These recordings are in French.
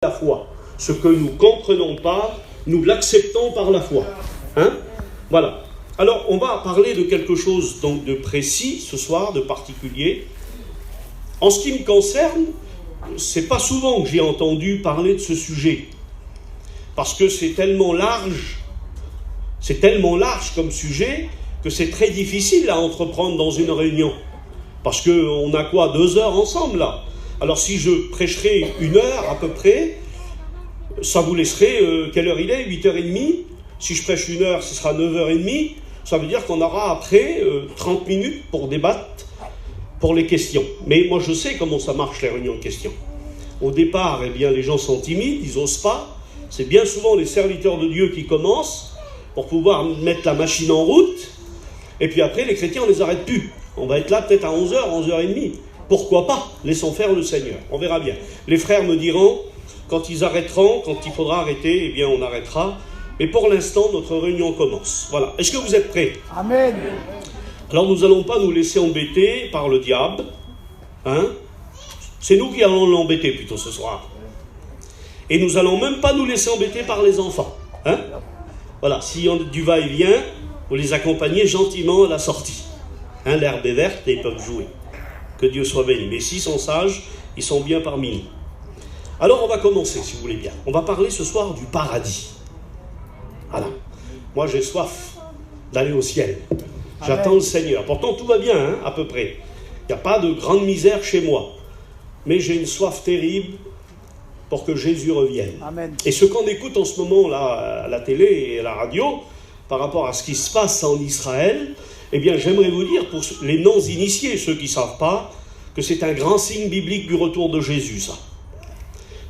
la foi. Ce que nous ne comprenons pas, nous l'acceptons par la foi. Hein? Voilà. Alors, on va parler de quelque chose donc de précis ce soir, de particulier. En ce qui me concerne, c'est pas souvent que j'ai entendu parler de ce sujet. Parce que c'est tellement large comme sujet, que c'est très difficile à entreprendre dans une réunion. Parce qu'on a quoi, 2 heures ensemble là? Alors si je prêcherais 1 heure à peu près, ça vous laisserait, quelle heure il est? 8h30. Si je prêche 1 heure, ce sera 9h30. Ça veut dire qu'on aura après 30 minutes pour débattre pour les questions. Mais moi je sais comment ça marche les réunions de questions. Au départ, eh bien, les gens sont timides, ils n'osent pas. C'est bien souvent les serviteurs de Dieu qui commencent pour pouvoir mettre la machine en route. Et puis après, les chrétiens, on ne les arrête plus. On va être là peut-être à 11h, 11h30. Pourquoi pas? Laissons faire le Seigneur. On verra bien. Les frères me diront, quand ils arrêteront, quand il faudra arrêter, eh bien on arrêtera. Mais pour l'instant, notre réunion commence. Voilà. Est-ce que vous êtes prêts? Amen. Alors nous n'allons pas nous laisser embêter par le diable. Hein? C'est nous qui allons l'embêter plutôt ce soir. Et nous n'allons même pas nous laisser embêter par les enfants. Hein? Voilà. Si on a du va-et-vient, vous les accompagnez gentiment à la sortie. Hein, l'herbe est verte et ils peuvent jouer. Que Dieu soit béni. Mais s'ils sont sages, ils sont bien parmi nous. Alors on va commencer, si vous voulez bien. On va parler ce soir du paradis. Voilà. Moi j'ai soif d'aller au ciel. J'attends le Seigneur. Pourtant tout va bien, hein, à peu près. Il n'y a pas de grande misère chez moi. Mais j'ai une soif terrible pour que Jésus revienne. Amen. Et ce qu'on écoute en ce moment là, à la télé et à la radio, par rapport à ce qui se passe en Israël, eh bien, j'aimerais vous dire, pour les non-initiés, ceux qui ne savent pas, que c'est un grand signe biblique du retour de Jésus, ça.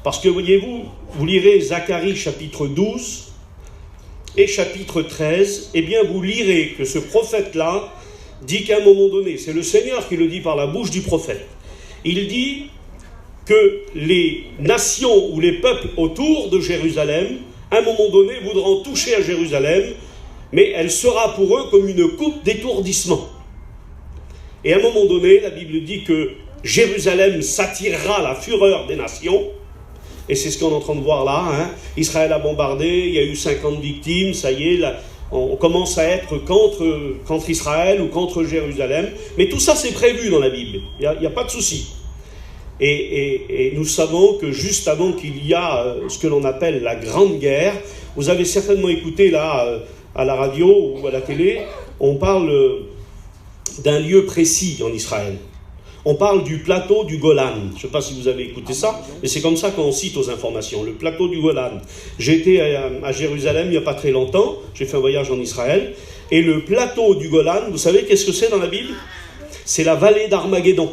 Parce que, voyez-vous, vous lirez Zacharie chapitre 12 et chapitre 13, eh bien, vous lirez que ce prophète-là dit qu'à un moment donné, c'est le Seigneur qui le dit par la bouche du prophète, il dit que les nations ou les peuples autour de Jérusalem, à un moment donné, voudront toucher à Jérusalem, mais elle sera pour eux comme une coupe d'étourdissement. Et à un moment donné, la Bible dit que Jérusalem s'attirera la fureur des nations, et c'est ce qu'on est en train de voir là. Hein. Israël a bombardé, il y a eu 50 victimes, ça y est, là, on commence à être contre Israël ou contre Jérusalem, mais tout ça c'est prévu dans la Bible, il n'y a pas de souci. Et nous savons que juste avant qu'il y a ce que l'on appelle la Grande Guerre, vous avez certainement écouté là, à la radio ou à la télé, on parle d'un lieu précis en Israël. On parle du plateau du Golan. Je ne sais pas si vous avez écouté ça, mais c'est comme ça qu'on cite aux informations, le plateau du Golan. J'ai été à Jérusalem il n'y a pas très longtemps, j'ai fait un voyage en Israël, et le plateau du Golan, vous savez qu'est-ce que c'est dans la Bible? C'est la vallée d'Armageddon.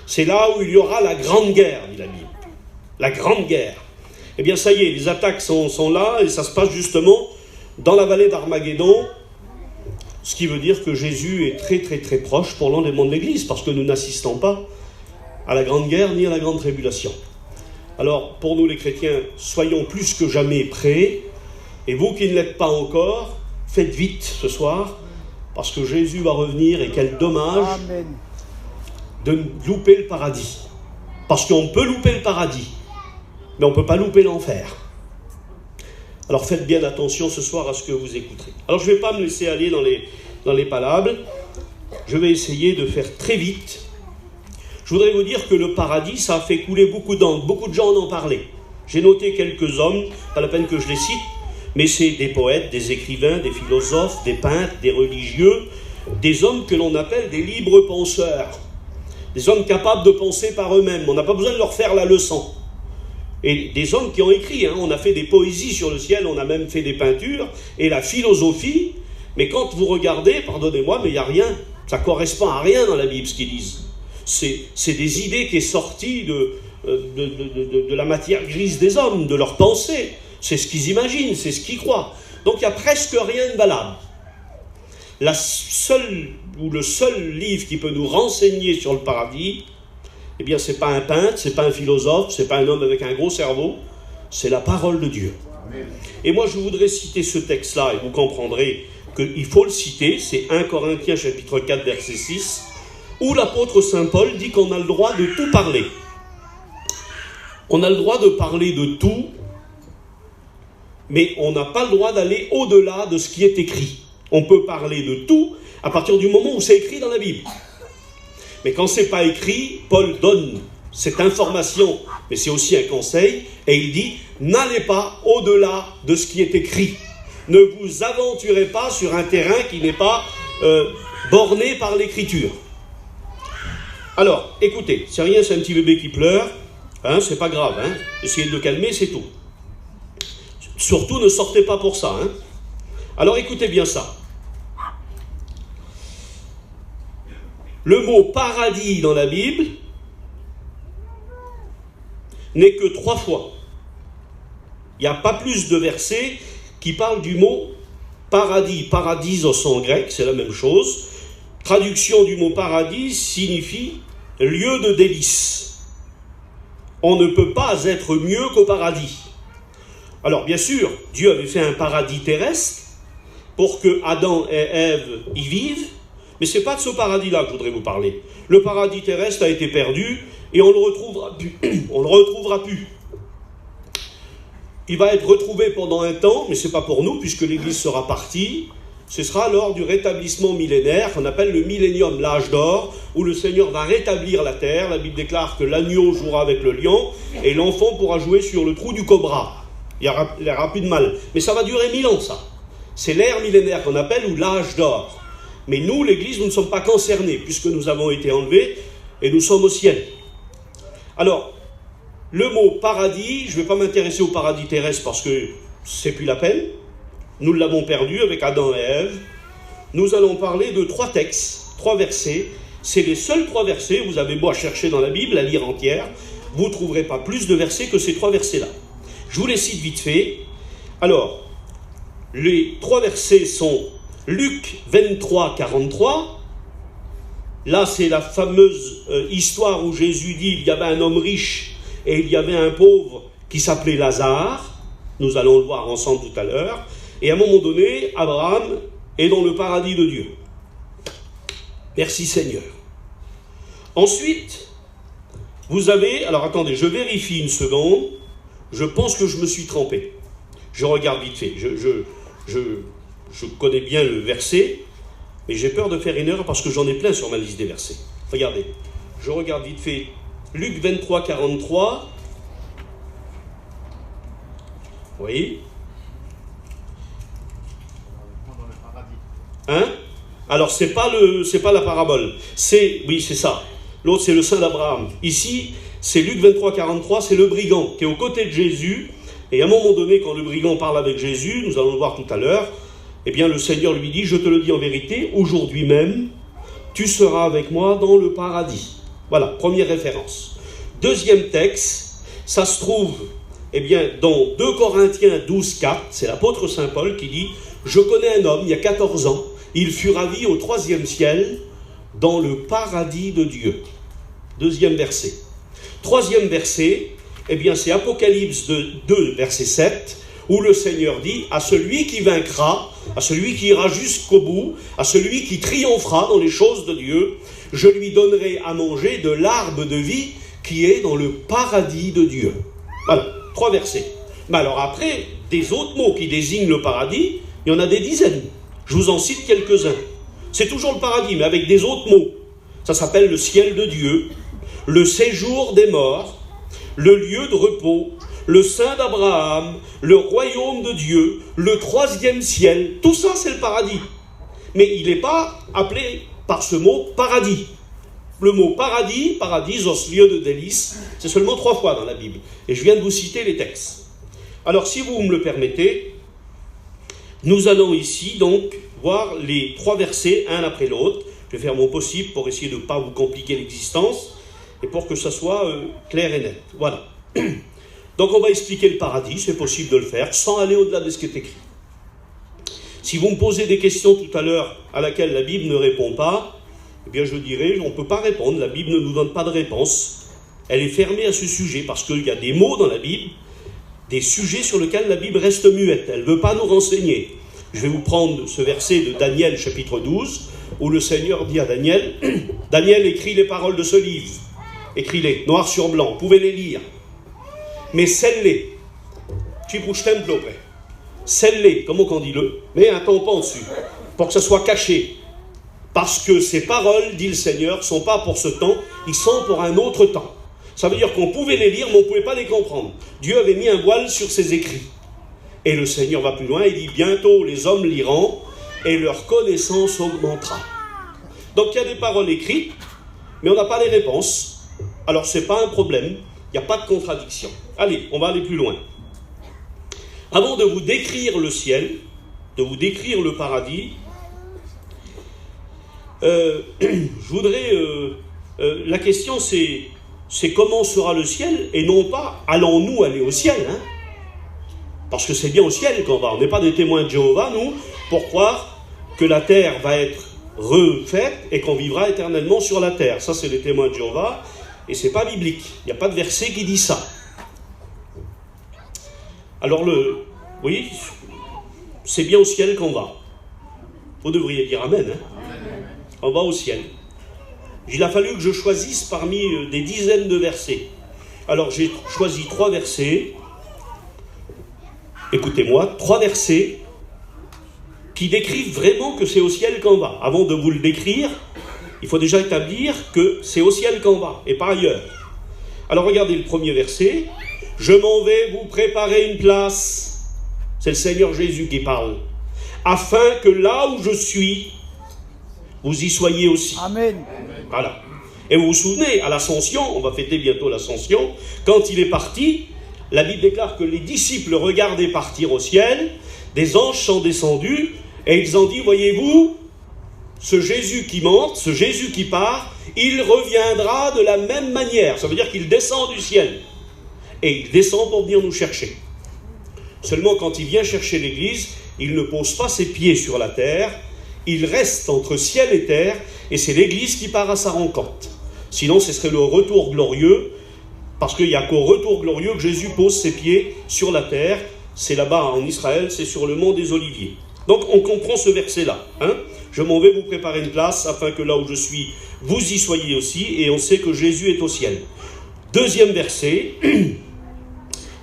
C'est là où il y aura la grande guerre, dit la Bible. La grande guerre. Eh bien ça y est, les attaques sont là, et ça se passe justement dans la vallée d'Armageddon, ce qui veut dire que Jésus est très très très proche pour l'enlèvement de l'Église, parce que nous n'assistons pas à la grande guerre ni à la grande tribulation. Alors, pour nous les chrétiens, soyons plus que jamais prêts, et vous qui ne l'êtes pas encore, faites vite ce soir, parce que Jésus va revenir, et quel dommage Amen. De louper le paradis. Parce qu'on peut louper le paradis, mais on ne peut pas louper l'enfer. Alors faites bien attention ce soir à ce que vous écouterez. Alors je ne vais pas me laisser aller dans les palabres. Je vais essayer de faire très vite. Je voudrais vous dire que le paradis, ça a fait couler beaucoup d'encre. Beaucoup de gens en ont parlé. J'ai noté quelques hommes, pas la peine que je les cite, mais c'est des poètes, des écrivains, des philosophes, des peintres, des religieux, des hommes que l'on appelle des libres penseurs. Des hommes capables de penser par eux-mêmes. On n'a pas besoin de leur faire la leçon. Et des hommes qui ont écrit, hein, on a fait des poésies sur le ciel, on a même fait des peintures, et la philosophie, mais quand vous regardez, pardonnez-moi, mais il n'y a rien, ça ne correspond à rien dans la Bible, ce qu'ils disent. C'est des idées qui sont sorties de la matière grise des hommes, de leurs pensées, c'est ce qu'ils imaginent, c'est ce qu'ils croient. Donc il n'y a presque rien de valable. Le seul livre qui peut nous renseigner sur le paradis, eh bien, ce n'est pas un peintre, ce n'est pas un philosophe, ce n'est pas un homme avec un gros cerveau, c'est la parole de Dieu. Amen. Et moi, je voudrais citer ce texte-là, et vous comprendrez qu'il faut le citer, c'est 1 Corinthiens chapitre 4, verset 6, où l'apôtre Saint Paul dit qu'on a le droit de tout parler. On a le droit de parler de tout, mais on n'a pas le droit d'aller au-delà de ce qui est écrit. On peut parler de tout à partir du moment où c'est écrit dans la Bible. Mais quand c'est pas écrit, Paul donne cette information, mais c'est aussi un conseil, et il dit, n'allez pas au-delà de ce qui est écrit. Ne vous aventurez pas sur un terrain qui n'est pas borné par l'écriture. Alors, écoutez, c'est rien, c'est un petit bébé qui pleure, hein, c'est pas grave, hein, essayez de le calmer, c'est tout. Surtout, ne sortez pas pour ça, hein. Alors, écoutez bien ça. Le mot paradis dans la Bible n'est que 3 fois. Il n'y a pas plus de versets qui parlent du mot paradis. Paradisos en grec, c'est la même chose. Traduction du mot paradis signifie lieu de délice. On ne peut pas être mieux qu'au paradis. Alors bien sûr, Dieu avait fait un paradis terrestre pour que Adam et Ève y vivent, mais ce n'est pas de ce paradis-là que je voudrais vous parler. Le paradis terrestre a été perdu et on ne le retrouvera plus. On le retrouvera plus. Il va être retrouvé pendant un temps, mais ce n'est pas pour nous, puisque l'Église sera partie. Ce sera lors du rétablissement millénaire, qu'on appelle le millénium, l'âge d'or, où le Seigneur va rétablir la terre. La Bible déclare que l'agneau jouera avec le lion, et l'enfant pourra jouer sur le trou du cobra. Il n'y aura plus de mal. Mais ça va durer 1000 ans, ça. C'est l'ère millénaire qu'on appelle, ou l'âge d'or. Mais nous, l'Église, nous ne sommes pas concernés, puisque nous avons été enlevés, et nous sommes au ciel. Alors, le mot paradis, je ne vais pas m'intéresser au paradis terrestre, parce que c'est plus la peine. Nous l'avons perdu avec Adam et Ève. Nous allons parler de 3 textes, 3 versets. C'est les seuls 3 versets, vous avez beau à chercher dans la Bible, à lire entière, vous ne trouverez pas plus de versets que ces 3 versets-là. Je vous les cite vite fait. Alors, les 3 versets sont Luc 23, 43. Là, c'est la fameuse histoire où Jésus dit il y avait un homme riche et il y avait un pauvre qui s'appelait Lazare. Nous allons le voir ensemble tout à l'heure. Et à un moment donné, Abraham est dans le paradis de Dieu. Merci Seigneur. Ensuite, vous avez... Alors attendez, je vérifie une seconde. Je pense que je me suis trompé. Je regarde vite fait. Je connais bien le verset, mais j'ai peur de faire une erreur parce que j'en ai plein sur ma liste des versets. Regardez, je regarde vite fait. Luc 23, 43. Vous voyez ? Hein ? Alors, c'est pas la parabole. Oui, c'est ça. L'autre, c'est le sein d'Abraham. Ici, c'est Luc 23, 43, c'est le brigand qui est aux côtés de Jésus. Et à un moment donné, quand le brigand parle avec Jésus, nous allons le voir tout à l'heure, eh bien, le Seigneur lui dit, je te le dis en vérité, aujourd'hui même, tu seras avec moi dans le paradis. Voilà, première référence. Deuxième texte, ça se trouve, eh bien, dans 2 Corinthiens 12, 4, c'est l'apôtre Saint Paul qui dit, je connais un homme, il y a 14 ans, il fut ravi au 3e ciel, dans le paradis de Dieu. 2e verset. 3e verset, eh bien, c'est Apocalypse 2, verset 7, où le Seigneur dit, à celui qui vaincra, à celui qui ira jusqu'au bout, à celui qui triomphera dans les choses de Dieu, je lui donnerai à manger de l'arbre de vie qui est dans le paradis de Dieu. Voilà, 3 versets. Mais alors après, des autres mots qui désignent le paradis, il y en a des dizaines. Je vous en cite quelques-uns. C'est toujours le paradis, mais avec des autres mots. Ça s'appelle le ciel de Dieu, le séjour des morts, le lieu de repos, le sein d'Abraham, le royaume de Dieu, le 3e ciel. Tout ça, c'est le paradis. Mais il n'est pas appelé par ce mot paradis. Le mot paradis, paradisos, lieu de délice, c'est seulement 3 fois dans la Bible. Et je viens de vous citer les textes. Alors, si vous me le permettez, nous allons ici donc voir les 3 versets, un après l'autre. Je vais faire mon possible pour essayer de ne pas vous compliquer l'existence et pour que ça soit clair et net. Voilà. Donc on va expliquer le paradis, c'est possible de le faire, sans aller au-delà de ce qui est écrit. Si vous me posez des questions tout à l'heure à laquelle la Bible ne répond pas, eh bien je dirais, on ne peut pas répondre, la Bible ne nous donne pas de réponse. Elle est fermée à ce sujet, parce qu'il y a des mots dans la Bible, des sujets sur lesquels la Bible reste muette, elle ne veut pas nous renseigner. Je vais vous prendre ce verset de Daniel, chapitre 12, où le Seigneur dit à Daniel, Daniel, écris les paroles de ce livre, écris-les, noir sur blanc, vous pouvez les lire. mais scelle-les. Ci puoi templo, scelle-les, comment qu'on dit le, mets un tampon dessus, pour que ça soit caché. Parce que ces paroles, dit le Seigneur, ne sont pas pour ce temps, ils sont pour un autre temps. Ça veut dire qu'on pouvait les lire, mais on ne pouvait pas les comprendre. Dieu avait mis un voile sur ses écrits. Et le Seigneur va plus loin, il dit, bientôt les hommes liront, et leur connaissance augmentera. Donc il y a des paroles écrites, mais on n'a pas les réponses. Alors ce n'est pas un problème, il n'y a pas de contradiction. Allez, on va aller plus loin. Avant de vous décrire le ciel, de vous décrire le paradis, je voudrais... la question c'est comment sera le ciel, et non pas allons-nous aller au ciel, hein? Parce que c'est bien au ciel qu'on va. On n'est pas des témoins de Jéhovah, nous, pour croire que la terre va être refaite et qu'on vivra éternellement sur la terre. Ça, c'est les témoins de Jéhovah, et c'est pas biblique. Il n'y a pas de verset qui dit ça. Alors, oui, c'est bien au ciel qu'on va. Vous devriez dire Amen, hein? On va au ciel. Il a fallu que je choisisse parmi des dizaines de versets. Alors, j'ai choisi 3 versets. Écoutez-moi, 3 versets qui décrivent vraiment que c'est au ciel qu'on va. Avant de vous le décrire, il faut déjà établir que c'est au ciel qu'on va, et pas ailleurs. Alors regardez le premier verset. « Je m'en vais vous préparer une place. » C'est le Seigneur Jésus qui parle. « Afin que là où je suis, vous y soyez aussi. » Amen. Voilà. Et vous vous souvenez, à l'Ascension, on va fêter bientôt l'Ascension, quand il est parti, la Bible déclare que les disciples regardaient partir au ciel, des anges sont descendus, et ils ont dit, voyez-vous, ce Jésus qui monte, ce Jésus qui part, il reviendra de la même manière. Ça veut dire qu'il descend du ciel. Et il descend pour venir nous chercher. Seulement quand il vient chercher l'Église, il ne pose pas ses pieds sur la terre, il reste entre ciel et terre, et c'est l'Église qui part à sa rencontre. Sinon, ce serait le retour glorieux, parce qu'il n'y a qu'au retour glorieux que Jésus pose ses pieds sur la terre. C'est là-bas en Israël, c'est sur le mont des Oliviers. Donc on comprend ce verset-là. Hein? Je m'en vais vous préparer une place, afin que là où je suis, vous y soyez aussi, et on sait que Jésus est au ciel. Deuxième verset,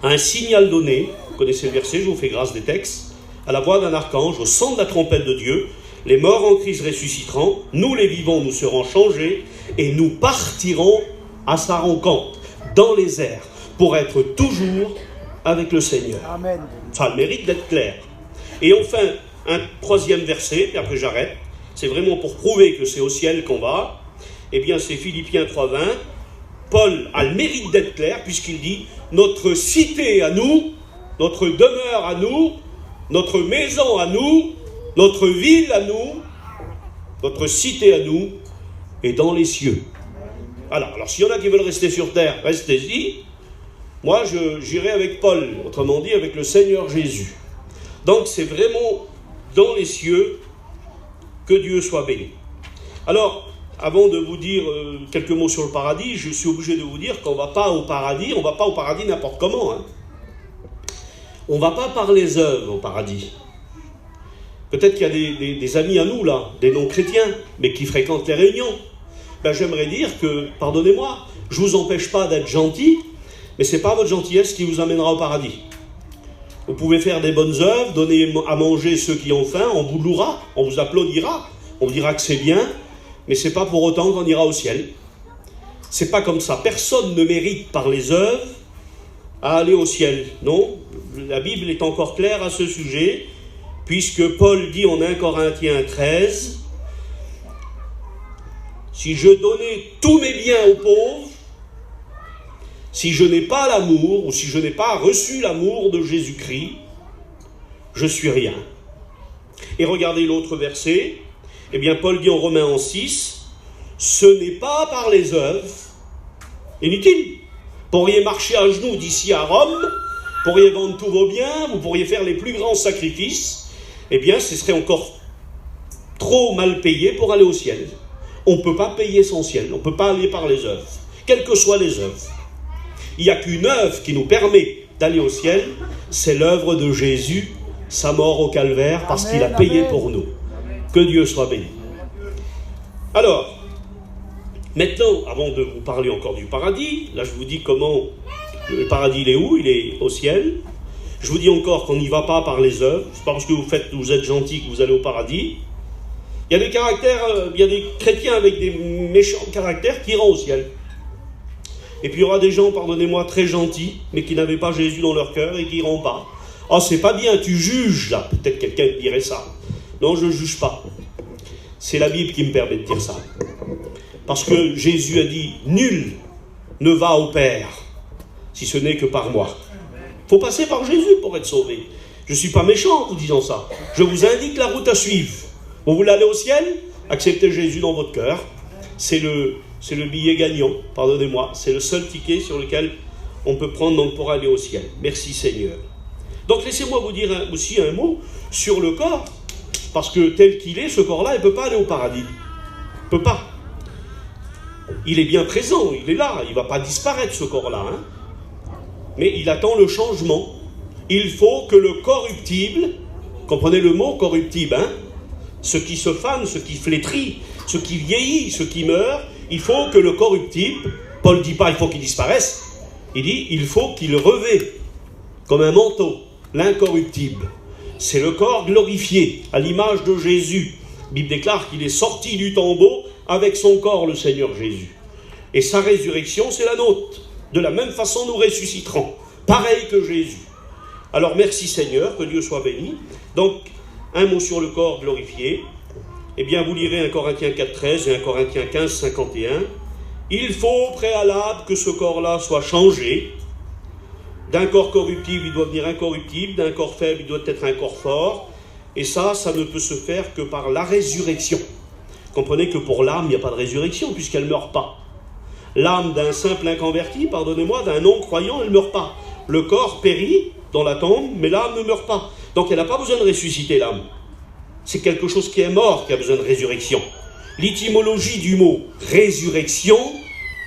un signal donné, vous connaissez le verset, je vous fais grâce des textes, à la voix d'un archange, au son de la trompette de Dieu, les morts en Christ ressusciteront, nous les vivants, nous serons changés, et nous partirons à sa rencontre, dans les airs, pour être toujours avec le Seigneur. Amen. Ça a le mérite d'être clair. Et enfin, un troisième verset, et après j'arrête, c'est vraiment pour prouver que c'est au ciel qu'on va, eh bien c'est Philippiens 3,20, Paul a le mérite d'être clair, puisqu'il dit, notre cité à nous, notre demeure à nous, notre maison à nous, notre ville à nous, notre cité à nous, est dans les cieux. Alors s'il y en a qui veulent rester sur terre, restez-y. Moi, j'irai avec Paul, autrement dit avec le Seigneur Jésus. Donc, c'est vraiment dans les cieux que Dieu soit béni. Alors, avant de vous dire quelques mots sur le paradis, je suis obligé de vous dire qu'on ne va pas au paradis, on ne va pas au paradis n'importe comment. Hein. On ne va pas par les œuvres au paradis. Peut-être qu'il y a des amis à nous, là, des non-chrétiens, mais qui fréquentent les réunions. Ben, j'aimerais dire que, pardonnez-moi, je ne vous empêche pas d'être gentil, mais ce n'est pas votre gentillesse qui vous amènera au paradis. Vous pouvez faire des bonnes œuvres, donner à manger ceux qui ont faim, on vous louera, on vous applaudira, on vous dira que c'est bien, mais ce n'est pas pour autant qu'on ira au ciel. C'est pas comme ça. Personne ne mérite par les œuvres à aller au ciel. Non, la Bible est encore claire à ce sujet, puisque Paul dit en 1 Corinthiens 13, si je donnais tous mes biens aux pauvres, si je n'ai pas l'amour, ou si je n'ai pas reçu l'amour de Jésus-Christ, je suis rien. Et regardez l'autre verset, eh bien Paul dit en Romains 6, ce n'est pas par les œuvres, inutile. Vous pourriez marcher à genoux d'ici à Rome, vous pourriez vendre tous vos biens, vous pourriez faire les plus grands sacrifices, eh bien ce serait encore trop mal payé pour aller au ciel. On ne peut pas payer son ciel, on ne peut pas aller par les œuvres, quelles que soient les œuvres. Il n'y a qu'une œuvre qui nous permet d'aller au ciel, c'est l'œuvre de Jésus, sa mort au calvaire, parce qu'il a payé pour nous. Que Dieu soit béni. Alors, maintenant, avant de vous parler encore du paradis, là je vous dis comment Le paradis, il est où? Il est au ciel. Je vous dis encore qu'on n'y va pas par les œuvres. C'est pas parce que vous êtes gentil que vous allez au paradis. Il y a des caractères, il y a des chrétiens avec des méchants caractères qui iront au ciel. Et puis il y aura des gens, pardonnez-moi, très gentils, mais qui n'avaient pas Jésus dans leur cœur et qui iront pas. Ah, c'est pas bien, tu juges là. Peut-être quelqu'un dirait ça. Non, je ne juge pas. C'est la Bible qui me permet de dire ça. Parce que Jésus a dit, nul ne va au Père, si ce n'est que par moi. Il faut passer par Jésus pour être sauvé. Je ne suis pas méchant en vous disant ça. Je vous indique la route à suivre. Vous voulez aller au ciel? Acceptez Jésus dans votre cœur. C'est le billet gagnant, pardonnez-moi. C'est le seul ticket sur lequel on peut prendre donc, pour aller au ciel. Merci Seigneur. Donc laissez-moi vous dire aussi un mot sur le corps. Parce que tel qu'il est, ce corps-là, il ne peut pas aller au paradis. Il ne peut pas. Il est bien présent, il est là. Il ne va pas disparaître ce corps-là. Hein. Mais il attend le changement. Il faut que le corruptible, comprenez le mot corruptible, hein, ce qui se fane, ce qui flétrit, ce qui vieillit, ce qui meurt, il faut que le corruptible, Paul ne dit pas il faut qu'il disparaisse, il dit il faut qu'il revêt comme un manteau l'incorruptible. C'est le corps glorifié, à l'image de Jésus. La Bible déclare qu'il est sorti du tombeau avec son corps, le Seigneur Jésus. Et sa résurrection, c'est la nôtre. De la même façon, nous ressusciterons, pareil que Jésus. Alors merci Seigneur, que Dieu soit béni. Donc, un mot sur le corps glorifié. Eh bien, vous lirez 1 Corinthiens 4,13 et 1 Corinthiens 15,51. Il faut au préalable que ce corps-là soit changé. D'un corps corruptible, il doit devenir incorruptible. D'un corps faible, il doit être un corps fort. Et ça ne peut se faire que par la résurrection. Comprenez que pour l'âme, il n'y a pas de résurrection, puisqu'elle ne meurt pas. L'âme d'un simple inconverti, pardonnez-moi, d'un non-croyant, elle ne meurt pas. Le corps périt dans la tombe, mais l'âme ne meurt pas. Donc elle n'a pas besoin de ressusciter l'âme. C'est quelque chose qui est mort qui a besoin de résurrection. L'étymologie du mot résurrection,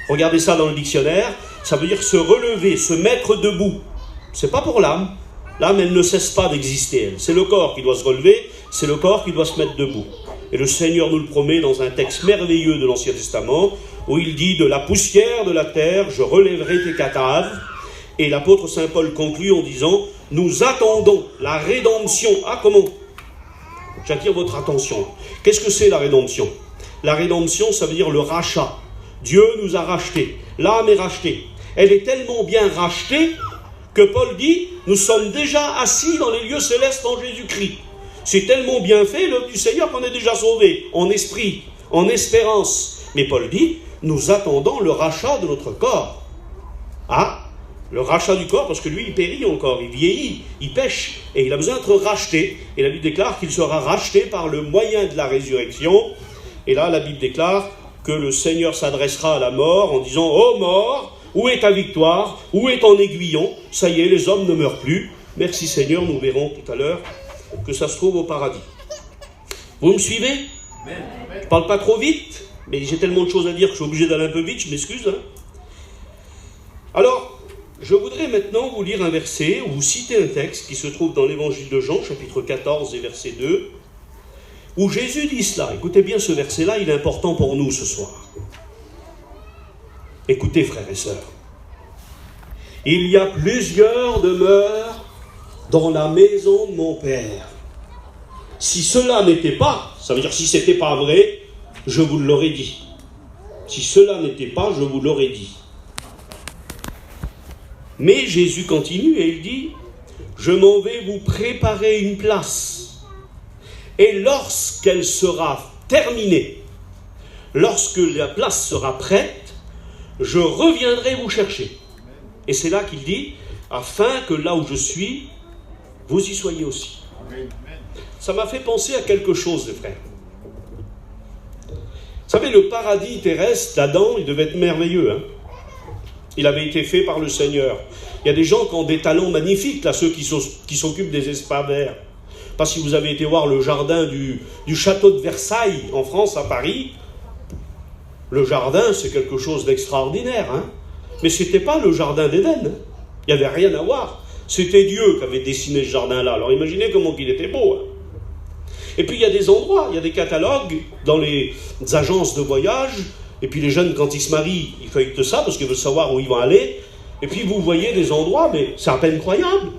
regardez ça dans le dictionnaire, ça veut dire se relever, se mettre debout. C'est pas pour l'âme. L'âme, elle ne cesse pas d'exister. C'est le corps qui doit se relever, c'est le corps qui doit se mettre debout. Et le Seigneur nous le promet dans un texte merveilleux de l'Ancien Testament, où il dit « De la poussière de la terre, je relèverai tes cadavres ». Et l'apôtre Saint Paul conclut en disant « Nous attendons la rédemption ». Ah, comment? J'attire votre attention. Qu'est-ce que c'est la rédemption? La rédemption, ça veut dire le rachat. Dieu nous a rachetés. L'âme est rachetée. Elle est tellement bien rachetée que Paul dit « Nous sommes déjà assis dans les lieux célestes en Jésus-Christ ». C'est tellement bien fait, l'œuvre du Seigneur, qu'on est déjà sauvé, en esprit, en espérance. Mais Paul dit « Nous attendons le rachat de notre corps ». Ah, le rachat du corps, parce que lui, il périt encore, il vieillit, il pêche, et il a besoin d'être racheté. Et la Bible déclare qu'il sera racheté par le moyen de la résurrection. Et là, la Bible déclare que le Seigneur s'adressera à la mort en disant « Ô mort, où est ta victoire? Où est ton aiguillon? Ça y est, les hommes ne meurent plus. Merci Seigneur, nous verrons tout à l'heure que ça se trouve au paradis. » Vous me suivez? Je ne parle pas trop vite, mais j'ai tellement de choses à dire que je suis obligé d'aller un peu vite, je m'excuse. Hein. Alors, je voudrais maintenant vous lire un verset, ou vous citer un texte qui se trouve dans l'évangile de Jean, chapitre 14 et verset 2, où Jésus dit cela. Écoutez bien ce verset-là, il est important pour nous ce soir. Écoutez, frères et sœurs. Il y a plusieurs demeures dans la maison de mon Père. Si cela n'était pas, ça veut dire si ce n'était pas vrai, je vous l'aurais dit. Si cela n'était pas, je vous l'aurais dit. Mais Jésus continue et il dit « Je m'en vais vous préparer une place. Et lorsqu'elle sera terminée, lorsque la place sera prête, je reviendrai vous chercher. » Et c'est là qu'il dit « Afin que là où je suis, vous y soyez aussi. » Ça m'a fait penser à quelque chose, les frères. Vous savez, le paradis terrestre, d'Adam, il devait être merveilleux. Hein. Il avait été fait par le Seigneur. Il y a des gens qui ont des talents magnifiques, là, ceux qui s'occupent des espaces verts. Pas si vous avez été voir le jardin du château de Versailles, en France, à Paris. Le jardin, c'est quelque chose d'extraordinaire. Hein. Mais ce n'était pas le jardin d'Éden. Hein. Il n'y avait rien à voir. C'était Dieu qui avait dessiné ce jardin-là. Alors imaginez comment il était beau. Hein. Et puis il y a des endroits, il y a des catalogues dans les agences de voyage. Et puis les jeunes, quand ils se marient, ils feuilletent ça parce qu'ils veulent savoir où ils vont aller. Et puis vous voyez des endroits, mais c'est à peine croyable.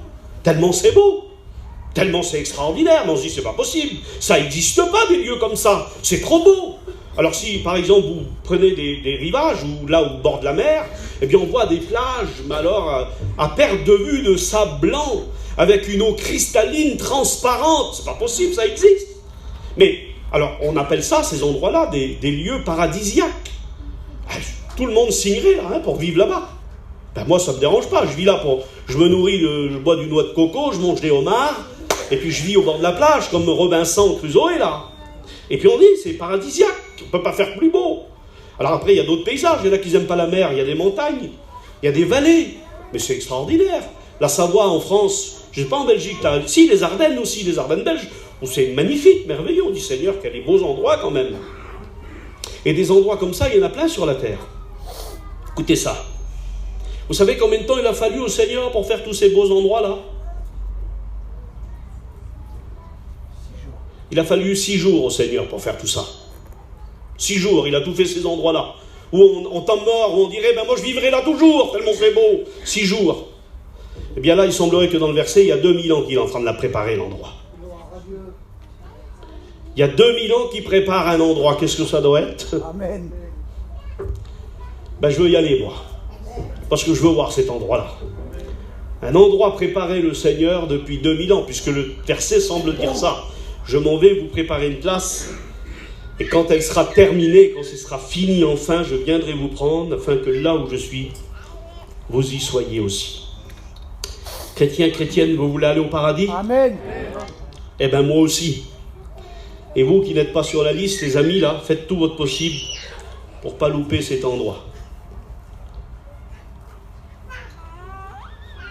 Tellement c'est beau. Tellement c'est extraordinaire. Mais on se dit, c'est pas possible. Ça n'existe pas des lieux comme ça. C'est trop beau. Alors si, par exemple, vous prenez des rivages, ou là au bord de la mer, eh bien on voit des plages, mais alors à perte de vue de sable blanc, avec une eau cristalline, transparente. C'est pas possible, ça existe. Mais, alors, on appelle ça, ces endroits-là, des lieux paradisiaques. Tout le monde signerait, là, pour vivre là-bas. Ben moi, ça me dérange pas. Je vis là je me nourris, je bois du noix de coco, je mange des homards, et puis je vis au bord de la plage, comme Robinson Crusoe, là. Et puis on dit, c'est paradisiaque. On peut pas faire plus beau. Alors après, il y a d'autres paysages. Il y en a qui n'aiment pas la mer. Il y a des montagnes. Il y a des vallées. Mais c'est extraordinaire. La Savoie en France, je ne sais pas en Belgique, là. Si, les Ardennes aussi, les Ardennes belges. Où c'est magnifique, merveilleux. On dit, Seigneur, qu'il y a des beaux endroits quand même. Et des endroits comme ça, il y en a plein sur la terre. Écoutez ça. Vous savez combien de temps il a fallu au Seigneur pour faire tous ces beaux endroits-là? Il a fallu 6 jours au Seigneur pour faire tout ça. 6 jours, il a tout fait ces endroits-là. Où on tombe mort, où on dirait, ben moi je vivrai là toujours, tellement c'est beau. 6 jours. Eh bien là, il semblerait que dans le verset, il y a 2000 ans qu'il est en train de la préparer, l'endroit. Il y a 2000 ans qu'il prépare un endroit. Qu'est-ce que ça doit être? Amen. Ben je veux y aller, moi. Parce que je veux voir cet endroit-là. Un endroit préparé le Seigneur depuis 2000 ans, puisque le verset semble dire ça. Je m'en vais vous préparer une place, et quand elle sera terminée, quand ce sera fini enfin, je viendrai vous prendre, afin que là où je suis, vous y soyez aussi. Chrétiens, chrétiennes, vous voulez aller au paradis? Amen. Eh bien moi aussi. Et vous qui n'êtes pas sur la liste, les amis, là, faites tout votre possible pour ne pas louper cet endroit.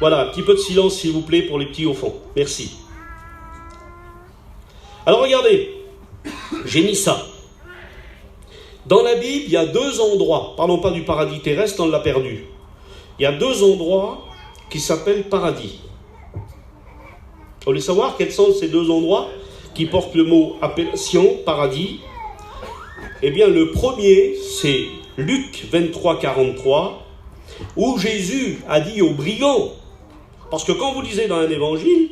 Voilà, un petit peu de silence s'il vous plaît pour les petits au fond. Merci. Alors regardez, j'ai mis ça. Dans la Bible, il y a 2 endroits. Parlons pas du paradis terrestre, on l'a perdu. Il y a 2 endroits qui s'appellent paradis. Vous voulez savoir quels sont ces 2 endroits qui portent le mot appellation paradis? Eh bien, le premier, c'est Luc 23, 43, où Jésus a dit aux brigands, parce que quand vous lisez dans un évangile,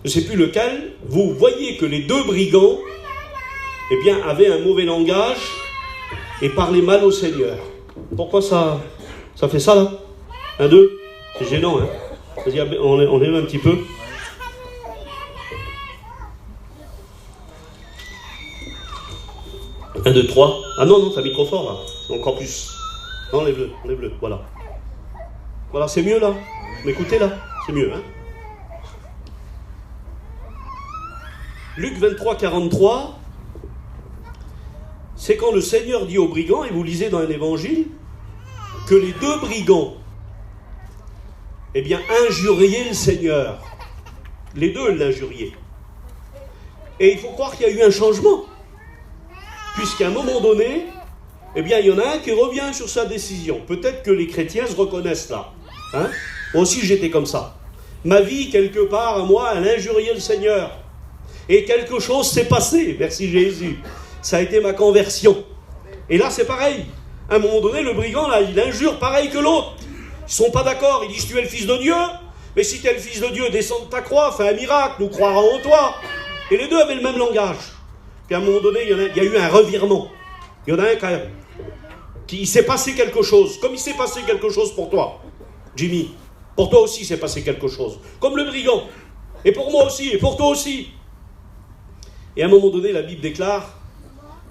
je ne sais plus lequel, vous voyez que les 2 brigands, eh bien, avaient un mauvais langage et parlaient mal au Seigneur. Pourquoi ça fait ça, là? 1, 2, c'est gênant, hein? C'est-à-dire, on lève un petit peu. Un, 2, 3. Ah non, t'as mis trop fort, là. Encore plus. Non, enlève-le, voilà. Voilà, c'est mieux, là. M'écoutez, là. C'est mieux, hein? Luc 23, 43, c'est quand le Seigneur dit aux brigands, et vous lisez dans un évangile, que les 2 brigands, eh bien, injuriaient le Seigneur. Les 2 l'injuriaient. Et il faut croire qu'il y a eu un changement. Puisqu'à un moment donné, eh bien, il y en a un qui revient sur sa décision. Peut-être que les chrétiens se reconnaissent là. Hein? Moi aussi, j'étais comme ça. Ma vie, quelque part, à moi, elle injuriait le Seigneur. Et quelque chose s'est passé, merci Jésus. Ça a été ma conversion. Et là, c'est pareil. À un moment donné, le brigand, là, il injure pareil que l'autre. Ils ne sont pas d'accord. Ils disent, tu es le Fils de Dieu. Mais si tu es le Fils de Dieu, descends de ta croix, fais un miracle, nous croirons en toi. Et les 2 avaient le même langage. Puis à un moment donné, il y a eu un revirement. Il y en a un qui s'est passé quelque chose. Comme il s'est passé quelque chose pour toi, Jimmy. Pour toi aussi, il s'est passé quelque chose. Comme le brigand. Et pour moi aussi, et pour toi aussi. Et à un moment donné, la Bible déclare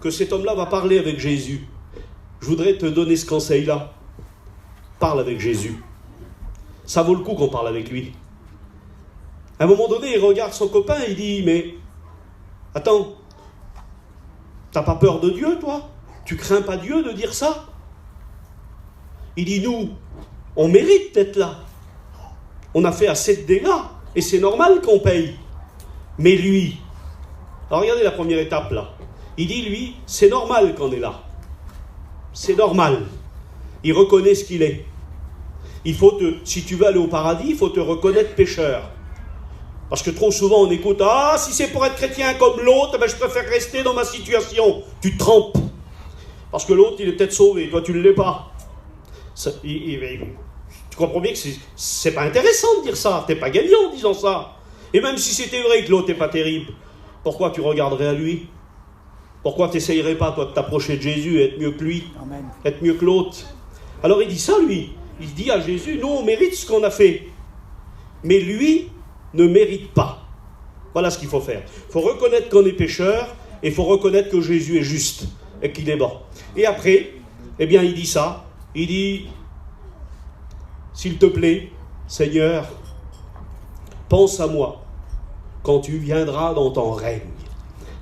que cet homme-là va parler avec Jésus. Je voudrais te donner ce conseil-là. Parle avec Jésus. Ça vaut le coup qu'on parle avec lui. À un moment donné, il regarde son copain et il dit, mais attends, t'as pas peur de Dieu, toi? Tu crains pas Dieu de dire ça? Il dit, nous, on mérite d'être là. On a fait assez de dégâts et c'est normal qu'on paye. Mais lui, alors regardez la première étape là. Il dit, lui, c'est normal qu'on est là. C'est normal. Il reconnaît ce qu'il est. Si tu veux aller au paradis, il faut te reconnaître pécheur. Parce que trop souvent on écoute, ah, si c'est pour être chrétien comme l'autre, ben je préfère rester dans ma situation. Tu te trompes. Parce que l'autre, il est peut-être sauvé, toi tu ne l'es pas. Ça, Tu comprends bien que c'est pas intéressant de dire ça. T'es pas gagnant en disant ça. Et même si c'était vrai que l'autre n'est pas terrible, pourquoi tu regarderais à lui? Pourquoi tu n'essayerais pas, toi, de t'approcher de Jésus et être mieux que lui? Amen. Être mieux que l'autre? Alors il dit ça, lui. Il dit à Jésus, nous on mérite ce qu'on a fait. Mais lui ne mérite pas. Voilà ce qu'il faut faire. Il faut reconnaître qu'on est pécheur et il faut reconnaître que Jésus est juste et qu'il est bon. Et après, eh bien il dit ça. Il dit, s'il te plaît, Seigneur, pense à moi quand tu viendras dans ton règne.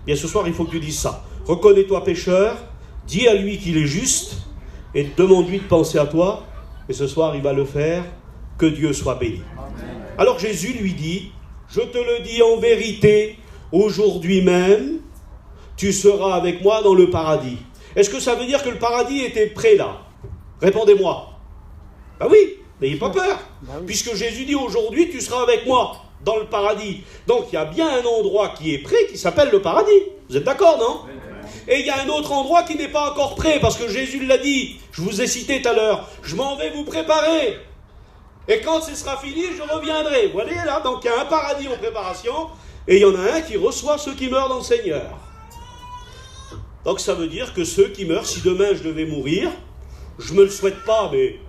Bien ce soir, il faut que tu dises ça. Reconnais-toi pécheur, dis à lui qu'il est juste et demande-lui de penser à toi. Et ce soir, il va le faire. Que Dieu soit béni. Amen. Alors Jésus lui dit, je te le dis en vérité, aujourd'hui même, tu seras avec moi dans le paradis. Est-ce que ça veut dire que le paradis était prêt là? Répondez-moi. Ben oui, n'ayez pas peur. Puisque Jésus dit, aujourd'hui, tu seras avec moi dans le paradis. Donc il y a bien un endroit qui est prêt qui s'appelle le paradis. Vous êtes d'accord, non? Et il y a un autre endroit qui n'est pas encore prêt, parce que Jésus l'a dit, je vous ai cité tout à l'heure, je m'en vais vous préparer. Et quand ce sera fini, je reviendrai. Vous voyez là, donc il y a un paradis en préparation, et il y en a un qui reçoit ceux qui meurent dans le Seigneur. Donc ça veut dire que ceux qui meurent, si demain je devais mourir, je ne me le souhaite pas, mais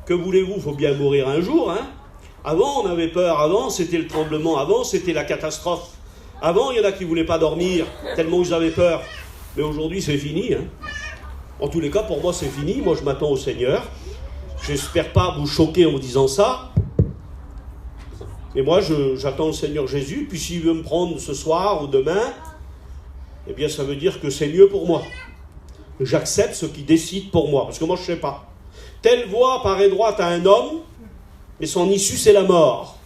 que voulez-vous, il faut bien mourir un jour, hein. Avant, on avait peur, avant, c'était le tremblement, avant, c'était la catastrophe. Avant, il y en a qui ne voulaient pas dormir, tellement ils avaient peur. Mais aujourd'hui, c'est fini, hein. En tous les cas, pour moi, c'est fini. Moi, je m'attends au Seigneur. J'espère pas vous choquer en vous disant ça. Et moi, j'attends le Seigneur Jésus. Puis s'il veut me prendre ce soir ou demain, eh bien, ça veut dire que c'est mieux pour moi. J'accepte ce qu'il décide pour moi. Parce que moi, je ne sais pas. Telle voie paraît droite à un homme, mais son issue, c'est la mort.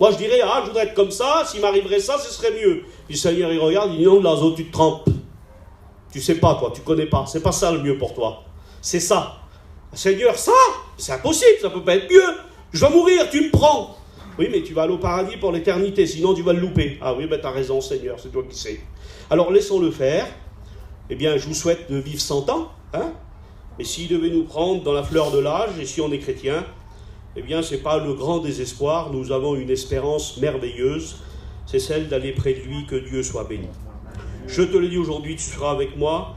Moi, je dirais, je voudrais être comme ça. S'il m'arriverait ça, ce serait mieux. Puis le Seigneur, il regarde, il dit, non, Lazo, tu te trompes. Tu sais pas, toi, tu connais pas. C'est pas ça le mieux pour toi. C'est ça. Seigneur, ça, c'est impossible, ça peut pas être mieux. Je vais mourir, tu me prends. Oui, mais tu vas aller au paradis pour l'éternité, sinon tu vas le louper. Ah oui, ben t'as raison, Seigneur, c'est toi qui sais. Alors laissons-le faire. Eh bien, je vous souhaite de vivre 100 ans, hein. Mais s'il devait nous prendre dans la fleur de l'âge, et si on est chrétien, eh bien, c'est pas le grand désespoir. Nous avons une espérance merveilleuse. C'est celle d'aller près de lui, que Dieu soit béni. Je te le dis aujourd'hui, tu seras avec moi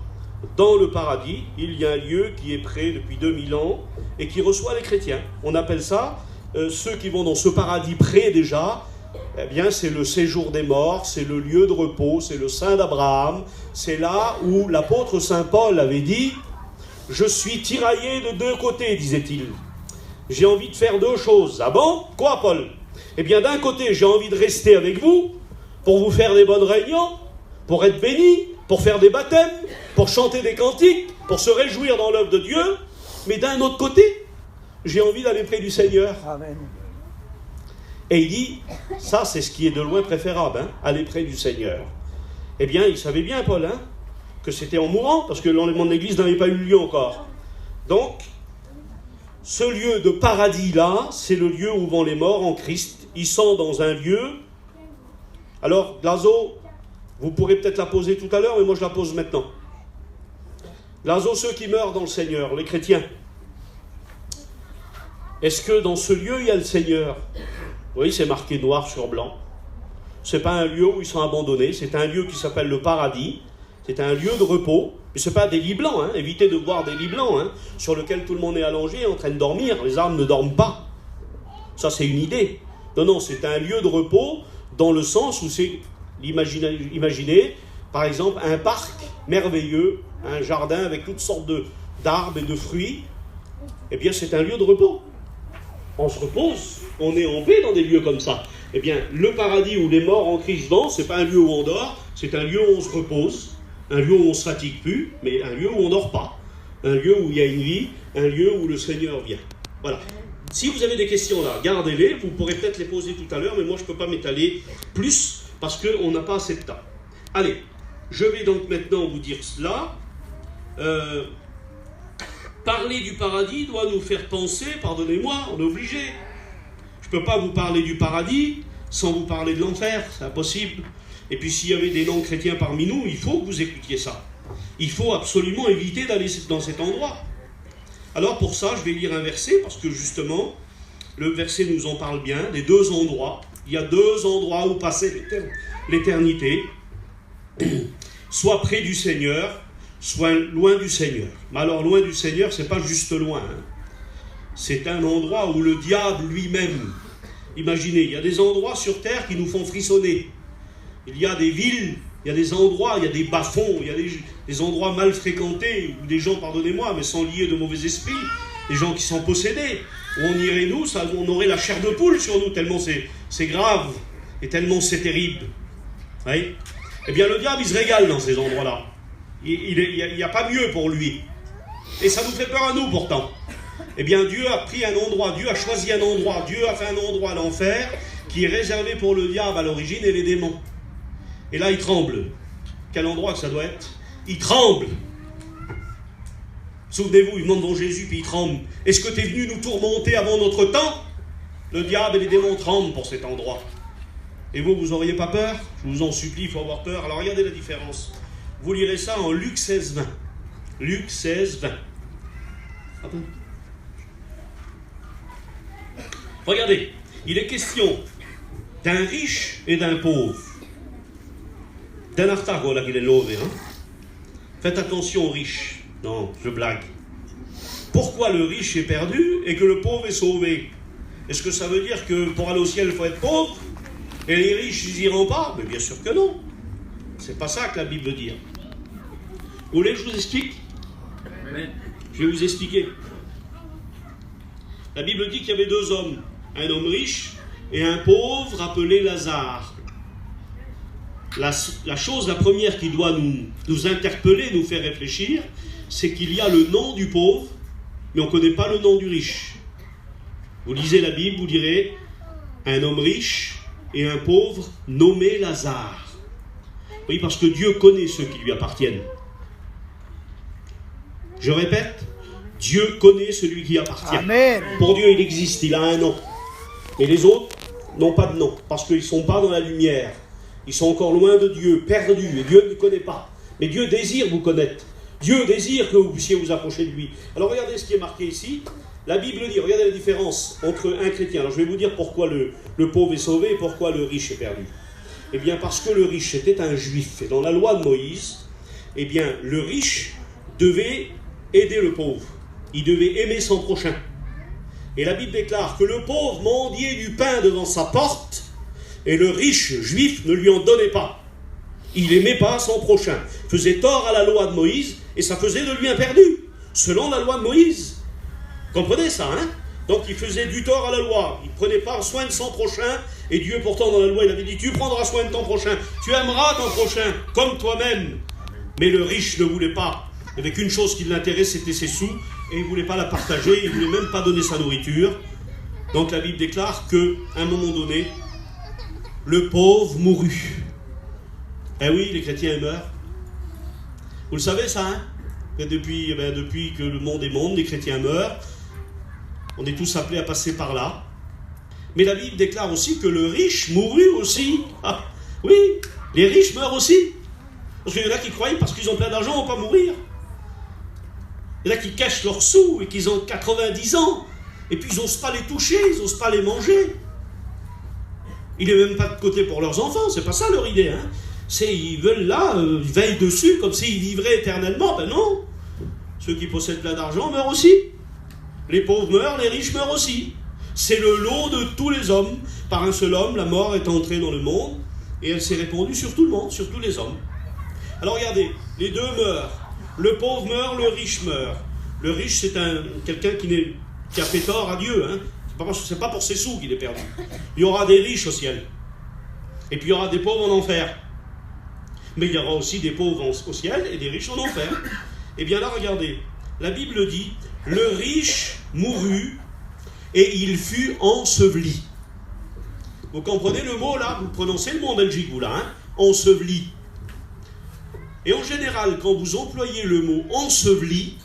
dans le paradis. Il y a un lieu qui est prêt depuis 2000 ans et qui reçoit les chrétiens. On appelle ça, ceux qui vont dans ce paradis prêt déjà, eh bien c'est le séjour des morts, c'est le lieu de repos, c'est le sein d'Abraham. C'est là où l'apôtre Saint Paul avait dit « Je suis tiraillé de deux côtés », disait-il. J'ai envie de faire deux choses. Ah bon? Quoi, Paul? Eh bien, d'un côté, j'ai envie de rester avec vous pour vous faire des bonnes réunions, pour être béni, pour faire des baptêmes, pour chanter des cantiques, pour se réjouir dans l'œuvre de Dieu. Mais d'un autre côté, j'ai envie d'aller près du Seigneur. Amen. Et il dit, ça c'est ce qui est de loin préférable, hein, aller près du Seigneur. Eh bien, il savait bien, Paul, hein, que c'était en mourant, parce que l'enlèvement de l'Église n'avait pas eu lieu encore. Donc, ce lieu de paradis-là, c'est le lieu où vont les morts en Christ. Ils sont dans un lieu. Alors, Lazo, vous pourrez peut-être la poser tout à l'heure, mais moi je la pose maintenant. Lazo, ceux qui meurent dans le Seigneur, les chrétiens. Est-ce que dans ce lieu, il y a le Seigneur? Oui, c'est marqué noir sur blanc. Ce n'est pas un lieu où ils sont abandonnés, c'est un lieu qui s'appelle le paradis. C'est un lieu de repos, mais ce n'est pas des lits blancs, hein. Évitez de voir des lits blancs, hein, sur lesquels tout le monde est allongé en train de dormir. Les âmes ne dorment pas. Ça, c'est une idée. Non, c'est un lieu de repos dans le sens où c'est, imaginez, par exemple, un parc merveilleux, un jardin avec toutes sortes d'arbres et de fruits. Eh bien, c'est un lieu de repos. On se repose, on est en paix dans des lieux comme ça. Eh bien, le paradis où les morts en Christ vont, ce n'est pas un lieu où on dort, c'est un lieu où on se repose. Un lieu où on ne se fatigue plus, mais un lieu où on ne dort pas. Un lieu où il y a une vie, un lieu où le Seigneur vient. Voilà. Si vous avez des questions là, gardez-les. Vous pourrez peut-être les poser tout à l'heure, mais moi je ne peux pas m'étaler plus parce qu'on n'a pas assez de temps. Allez, je vais donc maintenant vous dire cela. Parler du paradis doit nous faire penser, pardonnez-moi, on est obligé. Je ne peux pas vous parler du paradis sans vous parler de l'enfer, c'est impossible. Et puis s'il y avait des non-chrétiens parmi nous, il faut que vous écoutiez ça. Il faut absolument éviter d'aller dans cet endroit. Alors pour ça, je vais lire un verset, parce que justement, le verset nous en parle bien, des deux endroits. Il y a deux endroits où passer l'éternité, soit près du Seigneur, soit loin du Seigneur. Mais alors loin du Seigneur, c'est pas juste loin, hein. C'est un endroit où le diable lui-même, imaginez, il y a des endroits sur terre qui nous font frissonner. Il y a des villes, il y a des endroits, il y a des bas-fonds, il y a des endroits mal fréquentés, où des gens, pardonnez-moi, mais sans lier de mauvais esprits, des gens qui sont possédés, où on irait nous, on aurait la chair de poule sur nous, tellement c'est grave, et tellement c'est terrible. Vous voyez ? Eh bien le diable, il se régale dans ces endroits-là. Il n'y a pas mieux pour lui. Et ça nous fait peur à nous pourtant. Eh bien Dieu a pris un endroit, Dieu a choisi un endroit, Dieu a fait un endroit, l'enfer, qui est réservé pour le diable à l'origine et les démons. Et là, il tremble. Quel endroit que ça doit être ? Il tremble. Souvenez-vous, ils demandent devant Jésus, puis ils tremblent. Est-ce que tu es venu nous tourmenter avant notre temps ? Le diable et les démons tremblent pour cet endroit. Et vous n'auriez pas peur ? Je vous en supplie, il faut avoir peur. Alors regardez la différence. Vous lirez ça en Luc 16, 20. Luc 16, 20. Regardez, il est question d'un riche et d'un pauvre. D'un artago là qu'il est lové, hein. Faites attention aux riches. Non, je blague. Pourquoi le riche est perdu et que le pauvre est sauvé ? Est-ce que ça veut dire que pour aller au ciel, il faut être pauvre et les riches, ils iront pas ? Mais bien sûr que non. C'est pas ça que la Bible dit. Vous voulez que je vous explique ? Je vais vous expliquer. La Bible dit qu'il y avait deux hommes, un homme riche et un pauvre appelé Lazare. La chose, la première qui doit nous interpeller, nous faire réfléchir, c'est qu'il y a le nom du pauvre, mais on ne connaît pas le nom du riche. Vous lisez la Bible, vous direz un homme riche et un pauvre nommé Lazare. Oui, parce que Dieu connaît ceux qui lui appartiennent. Je répète, Dieu connaît celui qui appartient. Amen. Pour Dieu, il existe, il a un nom. Et les autres n'ont pas de nom, parce qu'ils ne sont pas dans la lumière. Ils sont encore loin de Dieu, perdus, et Dieu ne les connaît pas. Mais Dieu désire vous connaître. Dieu désire que vous puissiez vous approcher de lui. Alors regardez ce qui est marqué ici. La Bible dit, regardez la différence entre un chrétien. Alors je vais vous dire pourquoi le pauvre est sauvé et pourquoi le riche est perdu. Eh bien parce que le riche était un juif. Et dans la loi de Moïse, eh bien le riche devait aider le pauvre. Il devait aimer son prochain. Et la Bible déclare que le pauvre mendiait du pain devant sa porte et le riche juif ne lui en donnait pas. Il n'aimait pas son prochain. Faisait tort à la loi de Moïse et ça faisait de lui un perdu, selon la loi de Moïse. Comprenez ça, hein ? Donc il faisait du tort à la loi. Il ne prenait pas soin de son prochain. Et Dieu pourtant dans la loi il avait dit, tu prendras soin de ton prochain. Tu aimeras ton prochain comme toi-même. Mais le riche ne voulait pas. Il n'y avait qu'une chose qui l'intéressait, c'était ses sous. Et il ne voulait pas la partager. Il ne voulait même pas donner sa nourriture. Donc la Bible déclare qu'à un moment donné, le pauvre mourut. Eh oui, les chrétiens meurent. Vous le savez ça, hein ? Depuis que le monde est monde, les chrétiens meurent. On est tous appelés à passer par là. Mais la Bible déclare aussi que le riche mourut aussi. Ah, oui, les riches meurent aussi. Parce qu'il y en a qui croient parce qu'ils ont plein d'argent, on ne va pas mourir. Il y en a qui cachent leurs sous et qu'ils ont 90 ans. Et puis ils n'osent pas les toucher, ils n'osent pas les manger. Ils n'ont même pas de côté pour leurs enfants, c'est pas ça leur idée. Hein. Ils veulent là, ils veillent dessus comme s'ils vivraient éternellement. Ben non. Ceux qui possèdent plein d'argent meurent aussi. Les pauvres meurent, les riches meurent aussi. C'est le lot de tous les hommes. Par un seul homme, la mort est entrée dans le monde et elle s'est répandue sur tout le monde, sur tous les hommes. Alors regardez, les deux meurent. Le pauvre meurt, le riche meurt. Le riche, c'est quelqu'un qui a fait tort à Dieu. Hein. C'est pas pour ses sous qu'il est perdu. Il y aura des riches au ciel. Et puis il y aura des pauvres en enfer. Mais il y aura aussi des pauvres au ciel et des riches en enfer. Et bien là, regardez. La Bible dit, le riche mourut et il fut enseveli. Vous comprenez le mot là ? Vous prononcez le mot en Belgique, vous là, hein ? Enseveli. Et en général, quand vous employez le mot enseveli,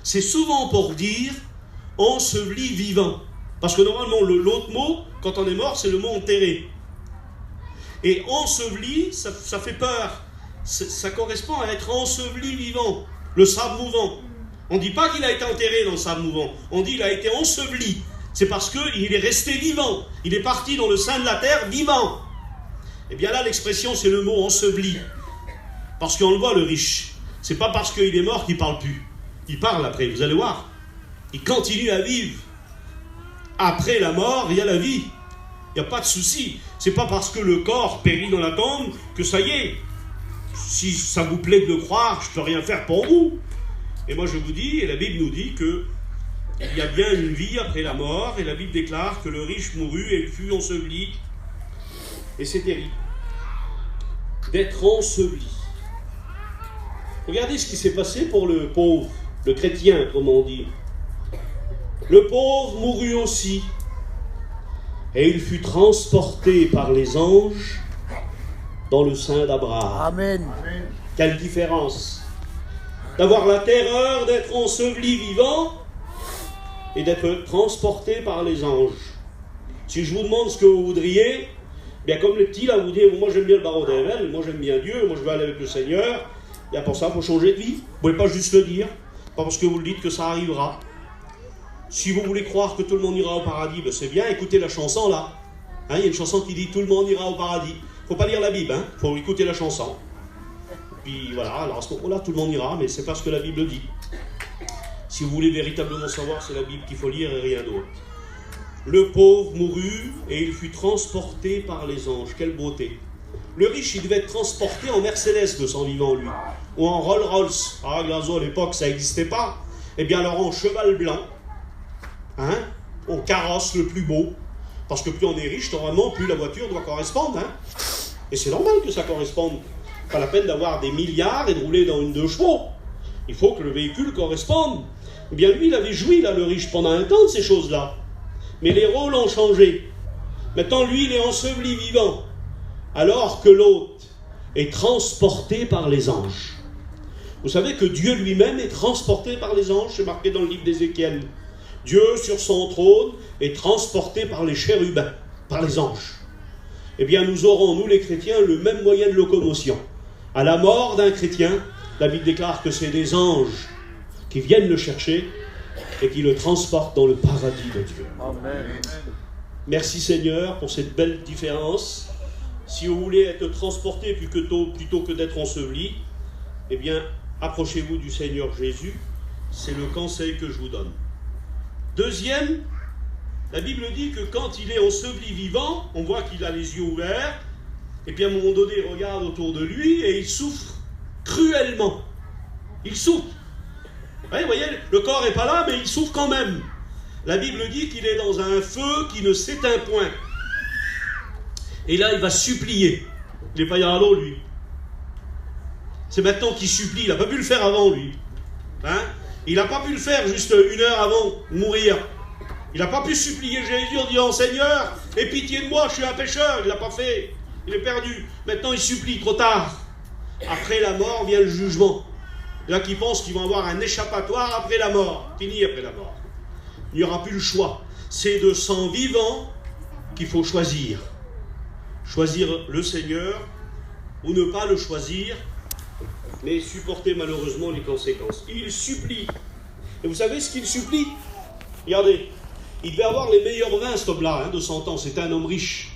c'est souvent pour dire enseveli vivant. Parce que normalement, l'autre mot, quand on est mort, c'est le mot enterré. Et enseveli, ça fait peur. Ça correspond à être enseveli vivant, le sable mouvant. On ne dit pas qu'il a été enterré dans le sable mouvant, on dit qu'il a été enseveli. C'est parce qu'il est resté vivant. Il est parti dans le sein de la terre vivant. Et bien là, l'expression, c'est le mot enseveli. Parce qu'on le voit, le riche. C'est pas parce qu'il est mort qu'il parle plus. Il parle après, vous allez voir. Il continue à vivre. Après la mort, il y a la vie. Il n'y a pas de souci. C'est pas parce que le corps périt dans la tombe que ça y est. Si ça vous plaît de le croire, je peux rien faire pour vous. Et moi je vous dis, et la Bible nous dit que il y a bien une vie après la mort, et la Bible déclare que le riche mourut et il fut enseveli. Et c'est terrible. D'être enseveli. Regardez ce qui s'est passé pour le pauvre, le chrétien, comme on dit. Le pauvre mourut aussi, et il fut transporté par les anges dans le sein d'Abraham. Amen. Quelle différence d'avoir la terreur d'être enseveli vivant et d'être transporté par les anges. Si je vous demande ce que vous voudriez, bien comme les petits là, vous dites, moi j'aime bien le barreau d'Evel, moi j'aime bien Dieu, moi je veux aller avec le Seigneur, bien pour ça il faut changer de vie. Vous ne pouvez pas juste le dire, pas parce que vous le dites que ça arrivera. Si vous voulez croire que tout le monde ira au paradis, ben c'est bien, écoutez la chanson là. Hein, il y a une chanson qui dit tout le monde ira au paradis. Il ne faut pas lire la Bible, il faut écouter la chanson. Puis voilà, alors à ce moment-là, tout le monde ira, mais c'est pas ce que la Bible dit. Si vous voulez véritablement savoir, c'est la Bible qu'il faut lire et rien d'autre. Le pauvre mourut et il fut transporté par les anges. Quelle beauté. Le riche, il devait être transporté en Mercedes de son vivant, lui. Ou en Rolls-Royce. Ah, Glazo, à l'époque, ça n'existait pas. Eh bien alors en cheval blanc, hein, en carrosse le plus beau. Parce que plus on est riche, normalement, plus la voiture doit correspondre. Hein. Et c'est normal que ça corresponde. Pas la peine d'avoir des milliards et de rouler dans une 2 chevaux. Il faut que le véhicule corresponde. Eh bien, lui, il avait joui, là, le riche, pendant un temps de ces choses-là. Mais les rôles ont changé. Maintenant, lui, il est enseveli vivant. Alors que l'autre est transporté par les anges. Vous savez que Dieu lui-même est transporté par les anges. C'est marqué dans le livre d'Ézéchiel. Dieu, sur son trône, est transporté par les chérubins, par les anges. Eh bien, nous aurons, nous les chrétiens, le même moyen de locomotion. À la mort d'un chrétien, la Bible déclare que c'est des anges qui viennent le chercher et qui le transportent dans le paradis de Dieu. Amen. Merci Seigneur pour cette belle différence. Si vous voulez être transporté plutôt que d'être enseveli, eh bien, approchez-vous du Seigneur Jésus. C'est le conseil que je vous donne. Deuxième, la Bible dit que quand il est enseveli vivant, on voit qu'il a les yeux ouverts, et puis à un moment donné, il regarde autour de lui et il souffre cruellement. Il souffre. Vous voyez, le corps n'est pas là, mais il souffre quand même. La Bible dit qu'il est dans un feu qui ne s'éteint point. Et là, il va supplier. Il n'est pas à l'eau, lui. C'est maintenant qu'il supplie. Il n'a pas pu le faire avant, lui. Hein? Il n'a pas pu le faire juste 1 heure avant de mourir. Il n'a pas pu supplier Jésus en disant « Seigneur, aie pitié de moi, je suis un pécheur. » Il ne l'a pas fait. Il est perdu. Maintenant, il supplie, trop tard. Après la mort vient le jugement. Il y en a qui pensent qu'ils vont avoir un échappatoire après la mort. Fini après la mort. Il n'y aura plus le choix. C'est de sang vivant qu'il faut choisir. Choisir le Seigneur ou ne pas le choisir, mais supporter malheureusement les conséquences. Il supplie. Et vous savez ce qu'il supplie? Regardez, il devait avoir les meilleurs vins, cet homme-là, de 100 ans. C'était un homme riche.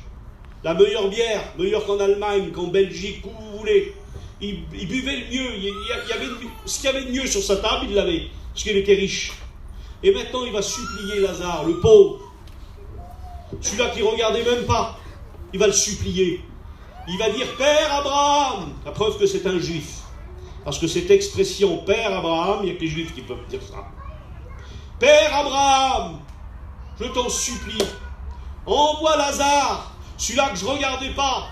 La meilleure bière, meilleure qu'en Allemagne, qu'en Belgique, où vous voulez. Il buvait le mieux. Il y avait ce qu'il y avait de mieux sur sa table, il l'avait, parce qu'il était riche. Et maintenant, il va supplier Lazare, le pauvre. Celui-là qui ne regardait même pas. Il va le supplier. Il va dire « Père Abraham !» La preuve que c'est un juif. Parce que cette expression « Père Abraham », il n'y a que les juifs qui peuvent dire ça. « Père Abraham, je t'en supplie, envoie Lazare, celui-là que je ne regardais pas.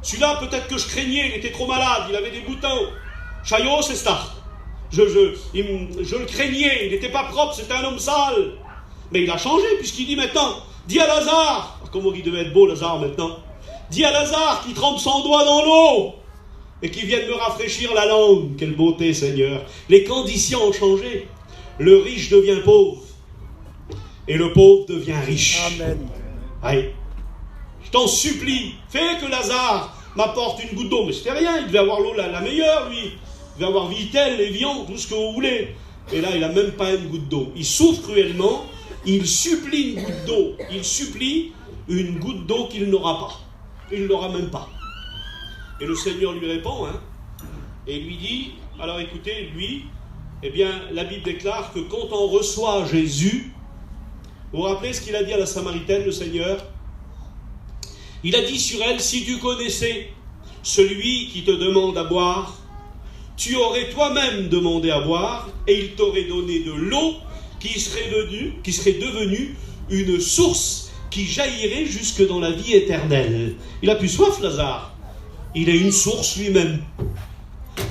Celui-là, peut-être que je craignais, il était trop malade, il avait des boutons. Chaillot, c'est ça. Je le craignais, il n'était pas propre, c'était un homme sale. Mais il a changé, puisqu'il dit maintenant, dis à Lazare, comment il devait être beau Lazare maintenant, dis à Lazare qu'il trempe son doigt dans l'eau et qu'il vienne me rafraîchir la langue. Quelle beauté, Seigneur. Les conditions ont changé. Le riche devient pauvre et le pauvre devient riche. Amen. Allez. Je t'en supplie, fais que Lazare m'apporte une goutte d'eau. Mais c'était rien, il devait avoir l'eau la meilleure, lui. Il devait avoir Vitel, Evian, tout ce que vous voulez. Et là, il n'a même pas une goutte d'eau. Il souffre cruellement il supplie une goutte d'eau. Il supplie une goutte d'eau qu'il n'aura pas. Il ne l'aura même pas. Et le Seigneur lui répond, et lui dit, alors écoutez, lui, eh bien, la Bible déclare que quand on reçoit Jésus, vous vous rappelez ce qu'il a dit à la Samaritaine, le Seigneur? Il a dit sur elle, si tu connaissais celui qui te demande à boire, tu aurais toi-même demandé à boire, et il t'aurait donné de l'eau qui serait devenue une source qui jaillirait jusque dans la vie éternelle. Il a plus soif, Lazare. Il est une source lui-même.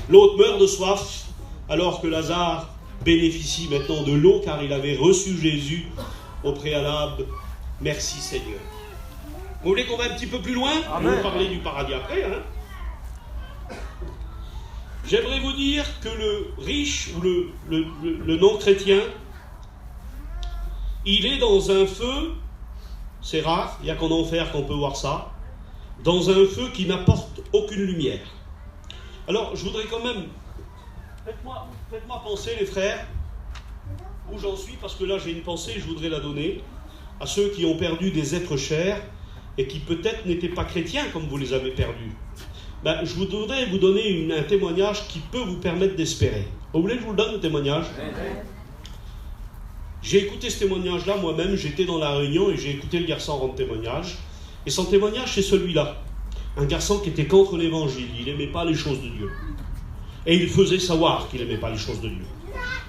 L'autre meurt de soif, alors que Lazare bénéficie maintenant de l'eau, car il avait reçu Jésus au préalable. Merci Seigneur. Vous voulez qu'on va un petit peu plus loin? On va parler du paradis après. J'aimerais vous dire que le riche ou le non-chrétien, il est dans un feu, c'est rare, il n'y a qu'en enfer qu'on peut voir ça, dans un feu qui n'apporte aucune lumière. Alors, je voudrais quand même, faites-moi penser les frères, où j'en suis, parce que là j'ai une pensée, je voudrais la donner à ceux qui ont perdu des êtres chers et qui peut-être n'étaient pas chrétiens comme vous les avez perdus. Je voudrais vous donner un témoignage qui peut vous permettre d'espérer. Vous voulez que je vous le donne, le témoignage? J'ai écouté ce témoignage-là moi-même, j'étais dans la réunion et j'ai écouté le garçon rendre témoignage. Et son témoignage, c'est celui-là. Un garçon qui était contre l'évangile, il n'aimait pas les choses de Dieu. Et il faisait savoir qu'il n'aimait pas les choses de Dieu.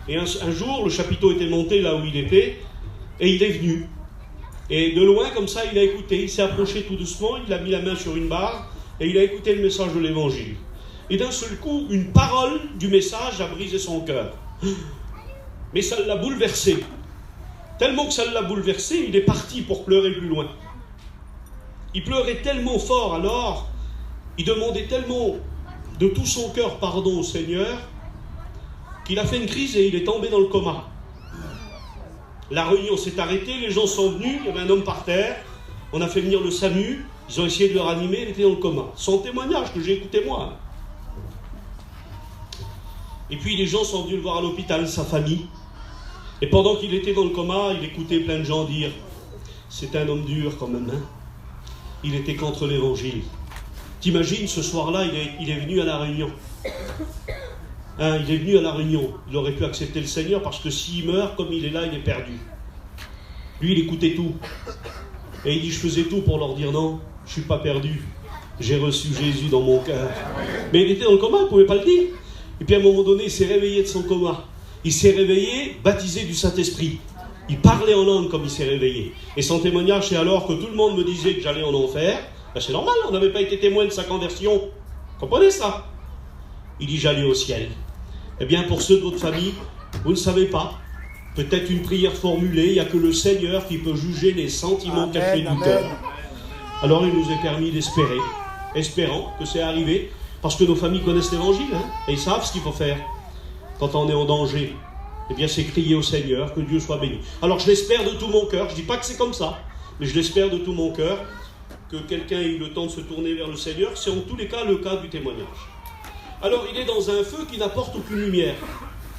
Et un jour, le chapiteau était monté là où il était, et il est venu. Et de loin, comme ça, il a écouté, il s'est approché tout doucement, il a mis la main sur une barre, et il a écouté le message de l'évangile. Et d'un seul coup, une parole du message a brisé son cœur. Mais ça l'a bouleversé. Tellement que ça l'a bouleversé, il est parti pour pleurer plus loin. Il pleurait tellement fort alors, il demandait tellement de tout son cœur pardon au Seigneur, qu'il a fait une crise et il est tombé dans le coma. La réunion s'est arrêtée, les gens sont venus, il y avait un homme par terre, on a fait venir le SAMU, ils ont essayé de le ranimer, il était dans le coma. Son témoignage que j'ai écouté moi. Et puis les gens sont venus le voir à l'hôpital, sa famille. Et pendant qu'il était dans le coma, il écoutait plein de gens dire « C'est un homme dur quand même, hein ?» Il était contre l'évangile. T'imagines, ce soir-là, il est venu à la réunion. Il est venu à la réunion. Il aurait pu accepter le Seigneur parce que s'il meurt, comme il est là, il est perdu. Lui, il écoutait tout. Et il dit, je faisais tout pour leur dire non, je ne suis pas perdu. J'ai reçu Jésus dans mon cœur. Mais il était dans le coma, il ne pouvait pas le dire. Et puis à un moment donné, il s'est réveillé de son coma. Il s'est réveillé, baptisé du Saint-Esprit. Il parlait en langue comme il s'est réveillé. Et son témoignage, c'est alors que tout le monde me disait que j'allais en enfer. C'est normal, on n'avait pas été témoin de sa conversion. Vous comprenez ça? Il dit, j'allais au ciel. Eh bien, pour ceux de votre famille, vous ne savez pas. Peut-être une prière formulée, il n'y a que le Seigneur qui peut juger les sentiments cachés du cœur. Alors il nous est permis d'espérer, espérant que c'est arrivé, parce que nos familles connaissent l'évangile, et ils savent ce qu'il faut faire quand on est en danger. Eh bien, c'est crier au Seigneur, que Dieu soit béni. Alors je l'espère de tout mon cœur, je ne dis pas que c'est comme ça, mais je l'espère de tout mon cœur, que quelqu'un ait eu le temps de se tourner vers le Seigneur. C'est en tous les cas le cas du témoignage. Alors il est dans un feu qui n'apporte aucune lumière.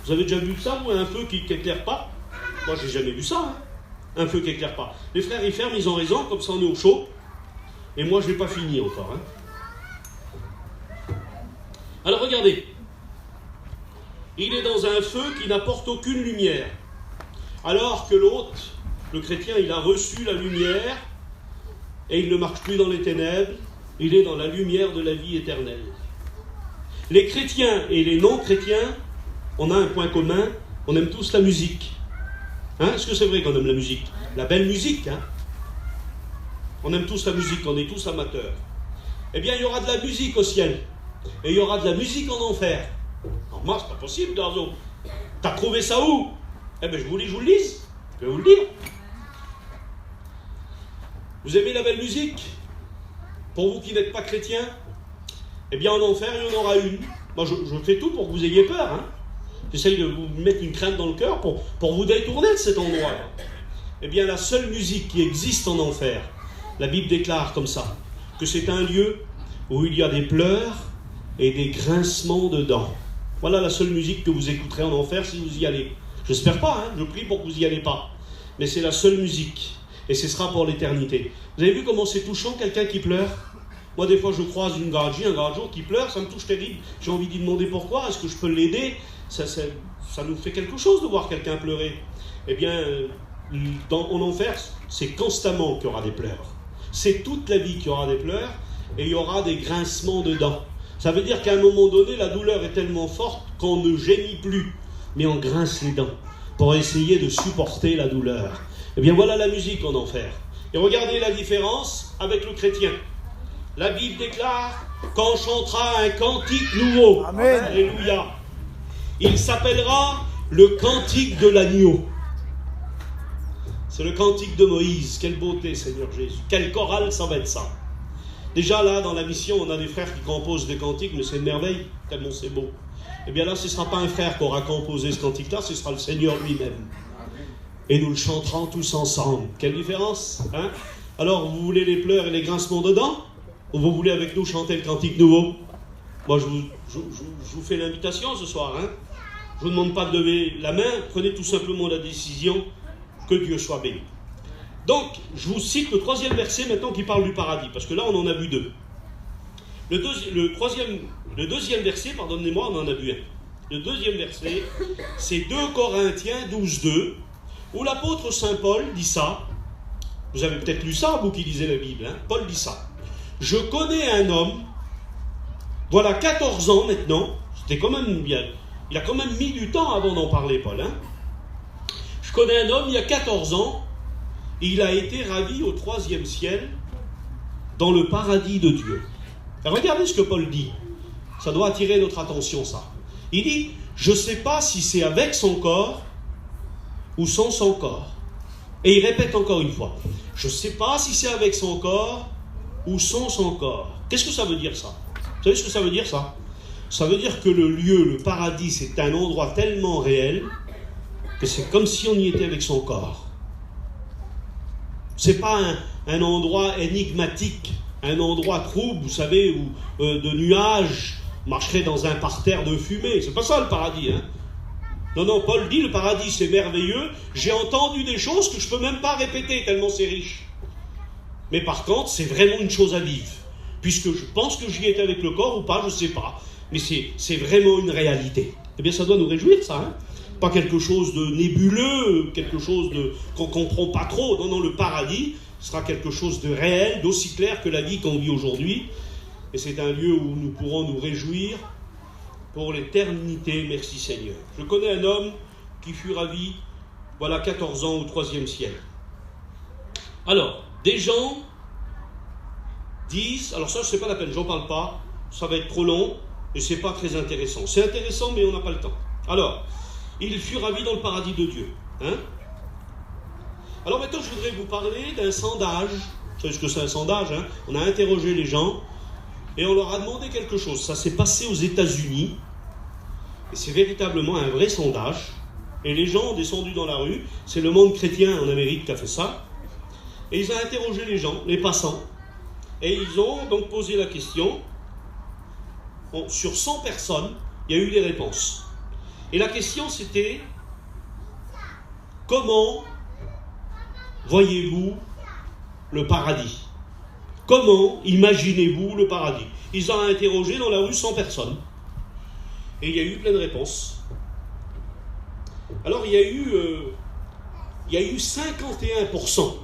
Vous avez déjà vu ça, ou un feu qui n'éclaire pas? Moi, j'ai jamais vu ça, un feu qui n'éclaire pas. Les frères, ils ferment, ils ont raison, comme ça on est au chaud. Et moi, je n'ai pas fini encore. Alors, regardez. Il est dans un feu qui n'apporte aucune lumière. Alors que l'autre, le chrétien, il a reçu la lumière, et il ne marche plus dans les ténèbres, il est dans la lumière de la vie éternelle. Les chrétiens et les non-chrétiens, on a un point commun, on aime tous la musique. Est-ce que c'est vrai qu'on aime la musique? La belle musique, On aime tous la musique, on est tous amateurs. Eh bien, il y aura de la musique au ciel. Et il y aura de la musique en enfer. Alors moi, c'est pas possible, Darzo. T'as trouvé ça où? Eh bien, je vous le lise. Je vais vous le dire. Vous aimez la belle musique? Pour vous qui n'êtes pas chrétiens, eh bien, en enfer, il y en aura une. Moi, je fais tout pour que vous ayez peur, J'essaye de vous mettre une crainte dans le cœur pour vous détourner de cet endroit. Eh bien, la seule musique qui existe en enfer, la Bible déclare comme ça, que c'est un lieu où il y a des pleurs et des grincements de dents. Voilà la seule musique que vous écouterez en enfer si vous y allez. J'espère pas, je prie pour que vous y allez pas. mais c'est la seule musique. Et ce sera pour l'éternité. Vous avez vu comment c'est touchant, quelqu'un qui pleure? Moi, des fois, je croise un garagio qui pleure, ça me touche terrible. J'ai envie d'y demander pourquoi, est-ce que je peux l'aider? Ça nous fait quelque chose de voir quelqu'un pleurer. Eh bien, en enfer, c'est constamment qu'il y aura des pleurs. C'est toute la vie qu'il y aura des pleurs, et il y aura des grincements de dents. Ça veut dire qu'à un moment donné, la douleur est tellement forte qu'on ne gémit plus, mais on grince les dents pour essayer de supporter la douleur. Eh bien, voilà la musique en enfer. Et regardez la différence avec le chrétien. La Bible déclare qu'on chantera un cantique nouveau. Amen. Alléluia. Il s'appellera le cantique de l'agneau. C'est le cantique de Moïse. Quelle beauté, Seigneur Jésus. Quelle chorale, ça va être ça. Déjà là, dans la mission, on a des frères qui composent des cantiques, mais c'est une merveille, tellement c'est beau. Eh bien là, ce ne sera pas un frère qui aura composé ce cantique-là, ce sera le Seigneur lui-même. Et nous le chanterons tous ensemble. Quelle différence, hein? Alors, vous voulez les pleurs et les grincements de dents? Ou vous voulez avec nous chanter le cantique nouveau? Moi, je vous fais l'invitation ce soir, hein? Je ne vous demande pas de lever la main, prenez tout simplement la décision, que Dieu soit béni. Donc, je vous cite le 3e verset maintenant qui parle du paradis, parce que là, on en a vu 2. Le deuxième verset, pardonnez-moi, on en a vu 1. Le 2e verset, c'est 2 Corinthiens 12:2, où l'apôtre Saint Paul dit ça. Vous avez peut-être lu ça, vous qui lisez la Bible, hein? Paul dit ça. Je connais un homme, voilà 14 ans maintenant, c'était quand même bien, il a quand même mis du temps avant d'en parler, Paul, hein? Je connais un homme, il y a 14 ans, il a été ravi au 3e ciel, dans le paradis de Dieu. Et regardez ce que Paul dit, ça doit attirer notre attention, ça. Il dit, je ne sais pas si c'est avec son corps, ou sans son corps. Et il répète encore une fois, je ne sais pas si c'est avec son corps, ou sans son corps. Qu'est-ce que ça veut dire, ça? Vous savez ce que ça veut dire, ça? Ça veut dire que le lieu, le paradis, c'est un endroit tellement réel que c'est comme si on y était avec son corps. C'est pas un endroit énigmatique, un endroit trouble, vous savez, où de nuages marcheraient dans un parterre de fumée. C'est pas ça le paradis, hein? Non, Paul dit, le paradis c'est merveilleux, j'ai entendu des choses que je peux même pas répéter tellement c'est riche. Mais par contre, c'est vraiment une chose à vivre. Puisque je pense que j'y étais avec le corps ou pas, je ne sais pas. Mais c'est vraiment une réalité. Eh bien, ça doit nous réjouir, ça. Hein? Pas quelque chose de nébuleux, quelque chose qu'on ne comprend pas trop. Non, le paradis sera quelque chose de réel, d'aussi clair que la vie qu'on vit aujourd'hui. Et c'est un lieu où nous pourrons nous réjouir pour l'éternité. Merci Seigneur. Je connais un homme qui fut ravi, voilà 14 ans au 3e ciel. Alors, des gens disent, alors ça, c'est pas la peine, j'en parle pas, ça va être trop long et c'est pas très intéressant. C'est intéressant, mais on n'a pas le temps. Alors, il fut ravi dans le paradis de Dieu. Hein? Alors maintenant, je voudrais vous parler d'un sondage. Vous savez ce que c'est un sondage, hein? On a interrogé les gens et on leur a demandé quelque chose. Ça s'est passé aux États-Unis et c'est véritablement un vrai sondage. Et les gens ont descendu dans la rue. C'est le Monde chrétien en Amérique qui a fait ça. Et ils ont interrogé les gens, les passants, et ils ont donc posé la question. Bon, sur 100 personnes, il y a eu des réponses. Et la question c'était, comment voyez-vous le paradis? Comment imaginez-vous le paradis? Ils ont interrogé dans la rue 100 personnes. Et il y a eu plein de réponses. Alors il y a eu 51%.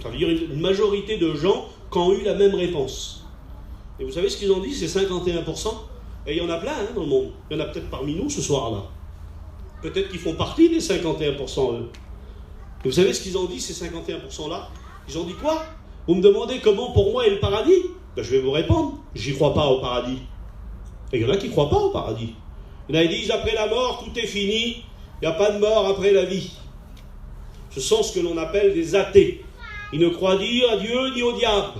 Ça veut dire une majorité de gens qui ont eu la même réponse. Et vous savez ce qu'ils ont dit, c'est 51%? Et il y en a plein hein, dans le monde. Il y en a peut-être parmi nous ce soir-là. Peut-être qu'ils font partie des 51% eux. Et vous savez ce qu'ils ont dit, ces 51%-là? Ils ont dit quoi? Vous me demandez comment pour moi est le paradis? Ben, je vais vous répondre, j'y crois pas au paradis. Et il y en a qui ne croient pas au paradis. Il y en a qui disent après la mort, tout est fini, il n'y a pas de mort après la vie. Ce sont ce que l'on appelle des athées. Ils ne croient ni à Dieu ni au diable.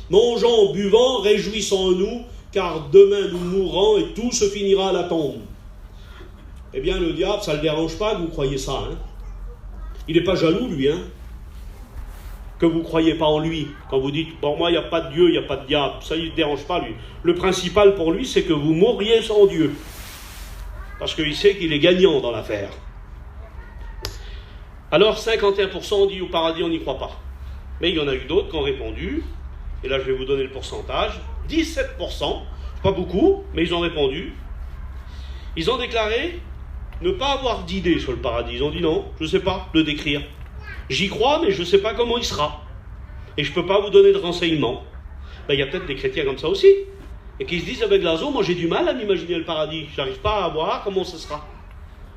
Mangeons, buvons, réjouissons-nous, car demain nous mourrons et tout se finira à la tombe. Eh bien, le diable, ça ne le dérange pas que vous croyez ça. Hein? Il n'est pas jaloux, lui, hein? Que vous ne croyez pas en lui. Quand vous dites, pour moi, il n'y a pas de Dieu, il n'y a pas de diable. Ça, il ne le dérange pas, lui. Le principal pour lui, c'est que vous mourriez sans Dieu. Parce qu'il sait qu'il est gagnant dans l'affaire. Alors 51% ont dit au paradis on n'y croit pas. Mais il y en a eu d'autres qui ont répondu, et là je vais vous donner le pourcentage, 17%, pas beaucoup, mais ils ont répondu. Ils ont déclaré ne pas avoir d'idée sur le paradis. Ils ont dit non, je ne sais pas le décrire. J'y crois, mais je ne sais pas comment il sera. Et je ne peux pas vous donner de renseignements. Ben, il y a peut-être des chrétiens comme ça aussi. Et qui se disent avec Glazo, moi j'ai du mal à m'imaginer le paradis. Je n'arrive pas à voir comment ce sera.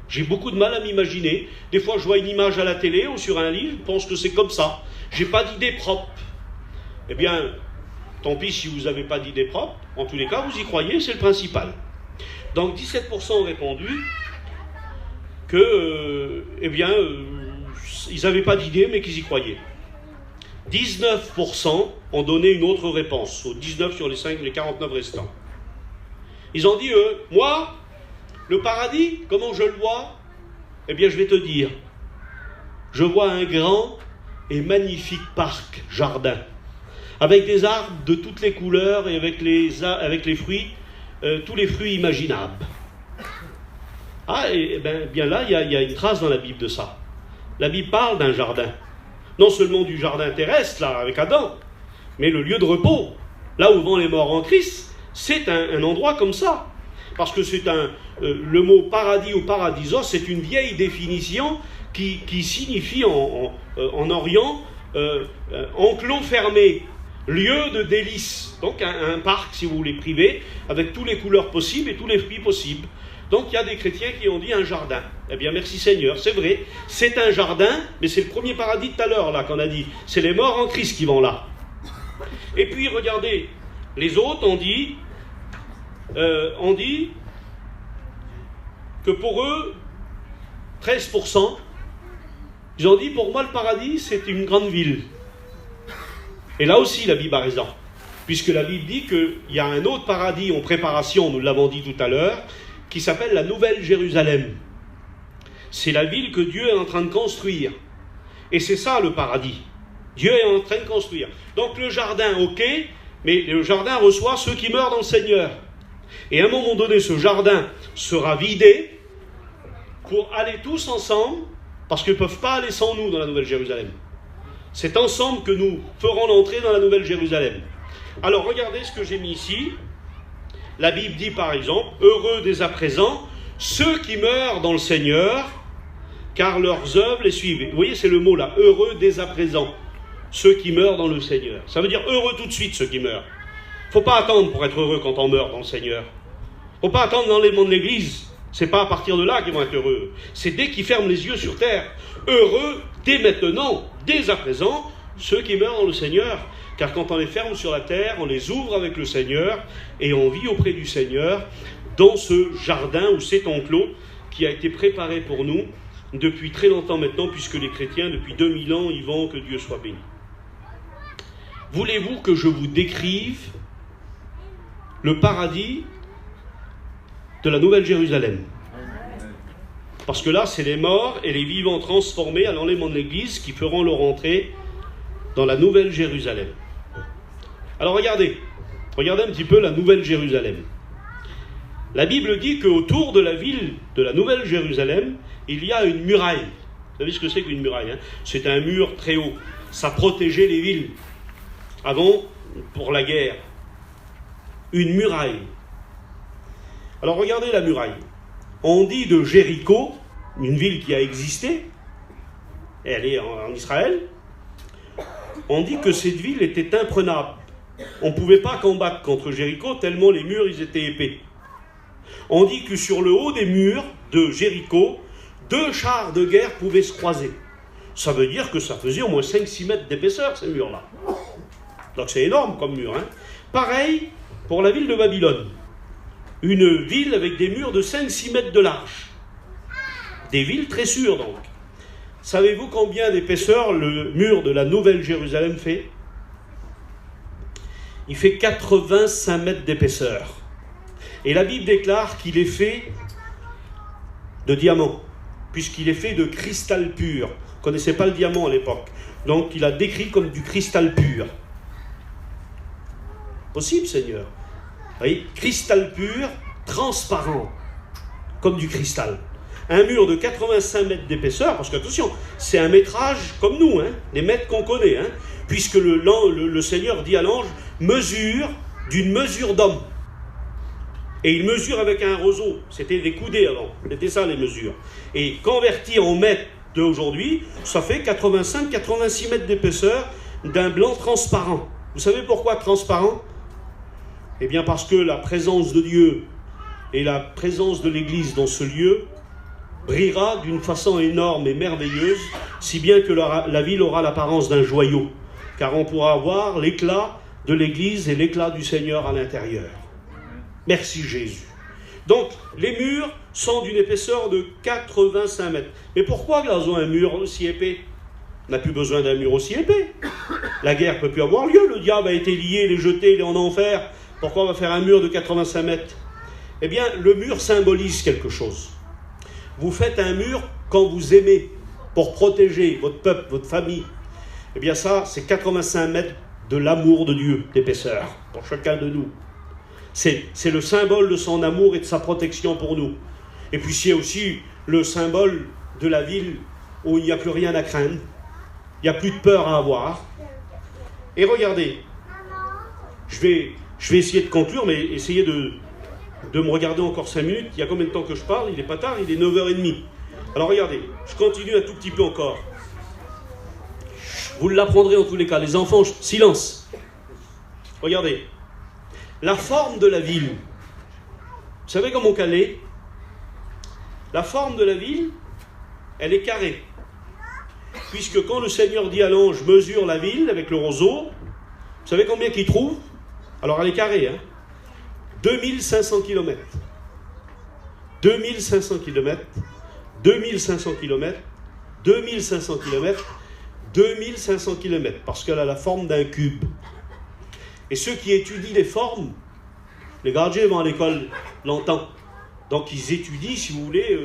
J'ai beaucoup de mal à m'imaginer. Des fois je vois une image à la télé ou sur un livre, je pense que c'est comme ça. J'ai pas d'idée propre. Eh bien, tant pis si vous n'avez pas d'idée propre. En tous les cas, vous y croyez, c'est le principal. Donc 17% ont répondu que, ils n'avaient pas d'idée, mais qu'ils y croyaient. 19% ont donné une autre réponse, aux 19 sur les 49 restants. Ils ont dit, moi, le paradis, comment je le vois? Eh bien, je vais te dire. Je vois un grand et magnifique parc, jardin, avec des arbres de toutes les couleurs et avec les fruits, tous les fruits imaginables. Ah, et bien là, il y a une trace dans la Bible de ça. La Bible parle d'un jardin. Non seulement du jardin terrestre, là, avec Adam, mais le lieu de repos, là où vont les morts en Christ, c'est un endroit comme ça. Parce que c'est le mot paradis ou paradisos, c'est une vieille définition qui signifie en Orient enclos fermé, lieu de délices. Donc un parc, si vous voulez, privé, avec toutes les couleurs possibles et tous les fruits possibles. Donc il y a des chrétiens qui ont dit un jardin. Eh bien merci Seigneur, c'est vrai, c'est un jardin, mais c'est le premier paradis tout à l'heure là qu'on a dit. C'est les morts en Christ qui vont là. Et puis regardez, les autres ont dit que pour eux, 13%, ils ont dit pour moi le paradis c'est une grande ville. Et là aussi la Bible a raison. Puisque la Bible dit qu'il y a un autre paradis en préparation, nous l'avons dit tout à l'heure, qui s'appelle la Nouvelle Jérusalem. C'est la ville que Dieu est en train de construire. Et c'est ça le paradis. Dieu est en train de construire. Donc le jardin, ok, mais le jardin reçoit ceux qui meurent dans le Seigneur. Et à un moment donné, ce jardin sera vidé pour aller tous ensemble, parce qu'ils ne peuvent pas aller sans nous dans la Nouvelle Jérusalem. C'est ensemble que nous ferons l'entrée dans la Nouvelle Jérusalem. Alors regardez ce que j'ai mis ici. La Bible dit par exemple, heureux dès à présent, ceux qui meurent dans le Seigneur, car leurs œuvres les suivent. Vous voyez, c'est le mot là, heureux dès à présent, ceux qui meurent dans le Seigneur. Ça veut dire heureux tout de suite, ceux qui meurent. Il ne faut pas attendre pour être heureux quand on meurt dans le Seigneur. Il ne faut pas attendre dans les mondes de l'Église. Ce n'est pas à partir de là qu'ils vont être heureux. C'est dès qu'ils ferment les yeux sur terre. Heureux dès maintenant, dès à présent, ceux qui meurent dans le Seigneur. Car quand on les ferme sur la terre, on les ouvre avec le Seigneur et on vit auprès du Seigneur dans ce jardin ou cet enclos qui a été préparé pour nous depuis très longtemps maintenant, puisque les chrétiens, depuis 2000 ans, y vont, que Dieu soit béni. Voulez-vous que je vous décrive le paradis de la Nouvelle Jérusalem? Parce que là, c'est les morts et les vivants transformés à l'enlèvement de l'Église qui feront leur entrée dans la Nouvelle Jérusalem. Alors regardez un petit peu la Nouvelle Jérusalem. La Bible dit qu'autour de la ville de la Nouvelle Jérusalem, il y a une muraille. Vous savez ce que c'est qu'une muraille, hein? C'est un mur très haut. Ça protégeait les villes avant, pour la guerre. Une muraille. Alors regardez la muraille. On dit de Jéricho, une ville qui a existé, elle est en Israël, on dit que cette ville était imprenable. On ne pouvait pas combattre contre Jéricho tellement les murs ils étaient épais. On dit que sur le haut des murs de Jéricho, 2 chars de guerre pouvaient se croiser. Ça veut dire que ça faisait au moins 5-6 mètres d'épaisseur, ces murs-là. Donc c'est énorme comme mur. Hein. Pareil pour la ville de Babylone. Une ville avec des murs de 5-6 mètres de large. Des villes très sûres donc. Savez-vous combien d'épaisseur le mur de la Nouvelle Jérusalem fait? Il fait 85 mètres d'épaisseur. Et la Bible déclare qu'il est fait de diamant, puisqu'il est fait de cristal pur. On ne connaissait pas le diamant à l'époque. Donc il a décrit comme du cristal pur. Possible, Seigneur. Vous voyez, cristal pur, transparent, comme du cristal. un mur de 85 mètres d'épaisseur, parce qu'attention, c'est un métrage comme nous, hein, les mètres qu'on connaît, hein, puisque le Seigneur dit à l'ange, mesure d'une mesure d'homme. Et il mesure avec un roseau, c'était des coudées avant, c'était ça les mesures. Et converti en mètres d'aujourd'hui, ça fait 85-86 mètres d'épaisseur d'un blanc transparent. Vous savez pourquoi transparent? Eh bien parce que la présence de Dieu et la présence de l'Église dans ce lieu brillera d'une façon énorme et merveilleuse, si bien que la ville aura l'apparence d'un joyau, car on pourra voir l'éclat de l'Église et l'éclat du Seigneur à l'intérieur. Merci Jésus. Donc, les murs sont d'une épaisseur de 85 mètres. Mais pourquoi gazons un mur aussi épais? On n'a plus besoin d'un mur aussi épais. La guerre ne peut plus avoir lieu. Le diable a été lié, il est jeté, il est en enfer. Pourquoi on va faire un mur de 85 mètres? Eh bien, le mur symbolise quelque chose. Vous faites un mur quand vous aimez, pour protéger votre peuple, votre famille. Eh bien ça, c'est 85 mètres de l'amour de Dieu, d'épaisseur, pour chacun de nous. C'est le symbole de son amour et de sa protection pour nous. Et puis c'est aussi le symbole de la ville où il n'y a plus rien à craindre, il n'y a plus de peur à avoir. Et regardez, je vais essayer de conclure, mais essayez de me regarder encore 5 minutes. Il y a combien de temps que je parle? Il n'est pas tard, il est 9h30. Alors regardez, je continue un tout petit peu encore. Vous l'apprendrez en tous les cas. Les enfants, silence. Regardez. La forme de la ville. Vous savez comment qu'elle est? La forme de la ville, elle est carrée. Puisque quand le Seigneur dit à l'ange, mesure la ville avec le roseau, vous savez combien qu'il trouve? Alors elle est carrée, hein? 2500 km. 2500 km. 2500 km. 2500 km. 2500 km. Parce qu'elle a la forme d'un cube. Et ceux qui étudient les formes, les gardiens vont à l'école longtemps. Donc ils étudient, si vous voulez,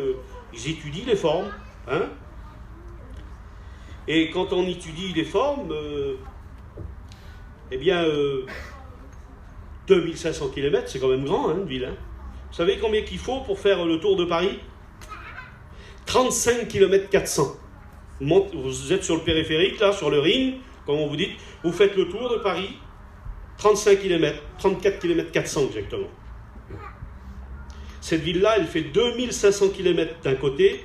ils étudient les formes. Hein? Et quand on étudie les formes, eh bien, 2500 km, c'est quand même grand, hein, une ville. Hein? Vous savez combien qu'il faut pour faire le tour de Paris? 35 km 400. Vous êtes sur le périphérique, là, sur le Rhin, comme on vous dit, vous faites le tour de Paris, 35 km, 34 km 400 exactement. Cette ville-là, elle fait 2500 km d'un côté,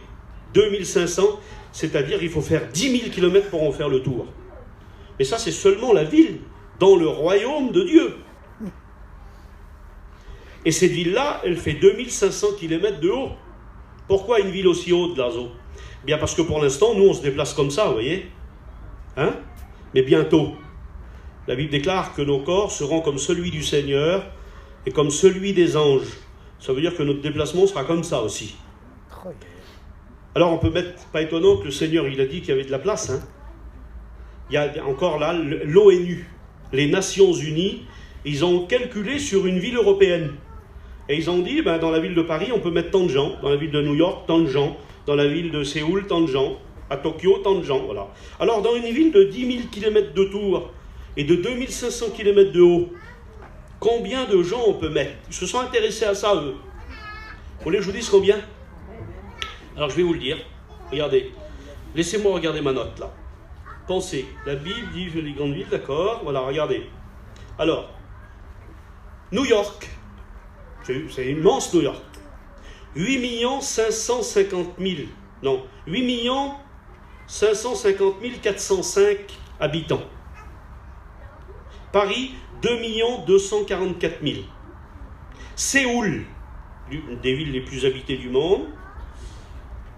2500, c'est-à-dire il faut faire 10 000 km pour en faire le tour. Mais ça, c'est seulement la ville, dans le royaume de Dieu. Et cette ville-là, elle fait 2500 km de haut. Pourquoi une ville aussi haute, Lazo? Bien parce que pour l'instant, nous, on se déplace comme ça, vous voyez? Hein? Mais bientôt, la Bible déclare que nos corps seront comme celui du Seigneur et comme celui des anges. Ça veut dire que notre déplacement sera comme ça aussi. Alors on peut mettre, pas étonnant que le Seigneur, il a dit qu'il y avait de la place. Hein? Il y a encore là l'ONU, les Nations Unies, ils ont calculé sur une ville européenne. Et ils ont dit, dans la ville de Paris, on peut mettre tant de gens, dans la ville de New York, tant de gens, dans la ville de Séoul, tant de gens, à Tokyo, tant de gens, voilà. Alors dans une ville de 10 000 km de tour et de 2500 km de haut, combien de gens on peut mettre? Ils se sont intéressés à ça, eux. Vous voulez que je vous dise combien? Alors je vais vous le dire. Regardez. Laissez-moi regarder ma note, là. Pensez. La Bible dit les grandes villes, d'accord. Voilà, regardez. Alors, New York. C'est immense, New York. 8 550 000. Non, 8 550 405 habitants. Paris, 2 244 000. Séoul, l'une des villes les plus habitées du monde,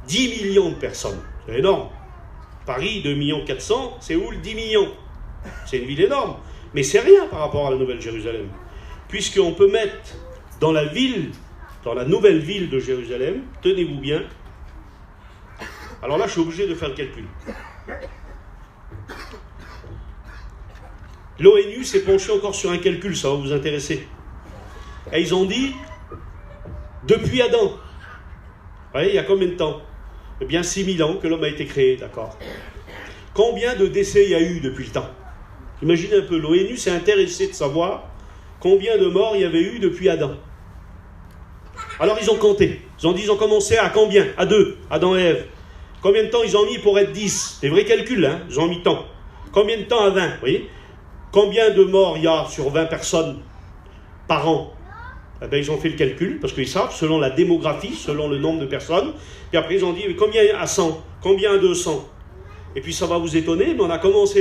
10 millions de personnes. C'est énorme. Paris, 2 400 000, Séoul, 10 millions. C'est une ville énorme. Mais c'est rien par rapport à la Nouvelle Jérusalem. Puisqu'on peut mettre dans la ville, dans la nouvelle ville de Jérusalem, tenez-vous bien. Alors là, je suis obligé de faire le calcul. L'ONU s'est penché encore sur un calcul, ça va vous intéresser. Et ils ont dit, depuis Adam, vous voyez, il y a combien de temps? Eh bien, 6000 ans que l'homme a été créé, d'accord. Combien de décès il y a eu depuis le temps? Imaginez un peu, l'ONU s'est intéressé de savoir combien de morts il y avait eu depuis Adam. Alors ils ont compté, Ils ont commencé à combien? À 2, Adam et Ève. Combien de temps ils ont mis pour être 10? Des vrais calculs, hein? Ils ont mis tant. Combien de temps à 20? Vous voyez? Combien de morts il y a sur 20 personnes par an? Eh bien, ils ont fait le calcul, parce qu'ils savent, selon la démographie, selon le nombre de personnes. Et après, ils ont dit, combien à 100? Combien à 200? Et puis, ça va vous étonner, mais on a commencé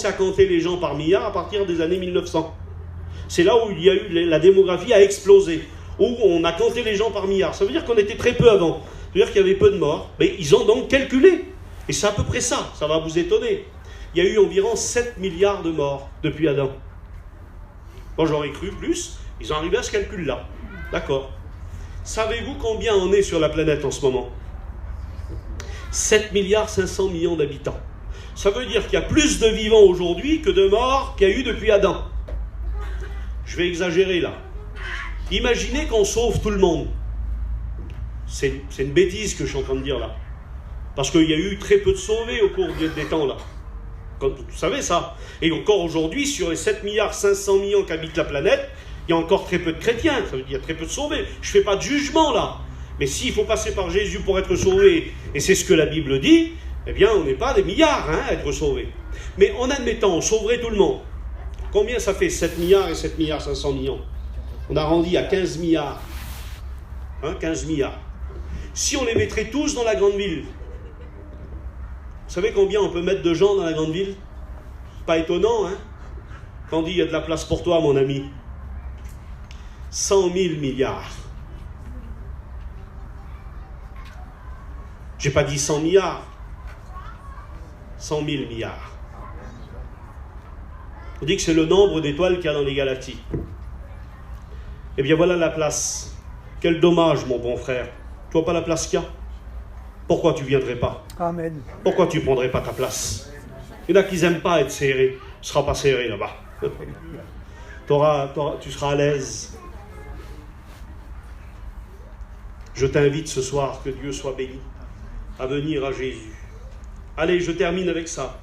à compter les gens par milliard à partir des années 1900. C'est là où il y a eu, la démographie a explosé, où on a compté les gens par milliard. Ça veut dire qu'on était très peu avant. Ça veut dire qu'il y avait peu de morts. Mais ils ont donc calculé. Et c'est à peu près ça va vous étonner. Il y a eu environ 7 milliards de morts depuis Adam. Moi, j'aurais cru plus. Ils ont arrivé à ce calcul-là. D'accord. Savez-vous combien on est sur la planète en ce moment? 7 milliards 500 millions d'habitants. Ça veut dire qu'il y a plus de vivants aujourd'hui que de morts qu'il y a eu depuis Adam. Je vais exagérer là. Imaginez qu'on sauve tout le monde. C'est une bêtise que je suis en train de dire là. Parce qu'il y a eu très peu de sauvés au cours des temps là. Comme vous savez ça. Et encore aujourd'hui, sur les 7 milliards 500 millions qui habitent la planète, il y a encore très peu de chrétiens. Ça veut dire qu'il y a très peu de sauvés. Je ne fais pas de jugement là. Mais s'il faut passer par Jésus pour être sauvé, et c'est ce que la Bible dit, eh bien on n'est pas des milliards à être sauvés. Mais en admettant, on sauverait tout le monde. Combien ça fait 7 milliards et 7 milliards 500 millions? On a arrondi à 15 milliards. 15 milliards. Si on les mettrait tous dans la grande ville, vous savez combien on peut mettre de gens dans la grande ville? Pas étonnant, hein? Quand on dit il y a de la place pour toi, mon ami. 100 000 milliards. J'ai pas dit 100 milliards. 100 000 milliards. On dit que c'est le nombre d'étoiles qu'il y a dans les galaxies. Eh bien voilà la place. Quel dommage, mon bon frère. Tu vois pas la place qu'il y a? Pourquoi tu ne viendrais pas? Amen. Pourquoi tu ne prendrais pas ta place? Il y en a qui n'aiment pas être serré. Tu ne seras pas serré là-bas. Tu seras à l'aise. Je t'invite ce soir, que Dieu soit béni, à venir à Jésus. Allez, je termine avec ça.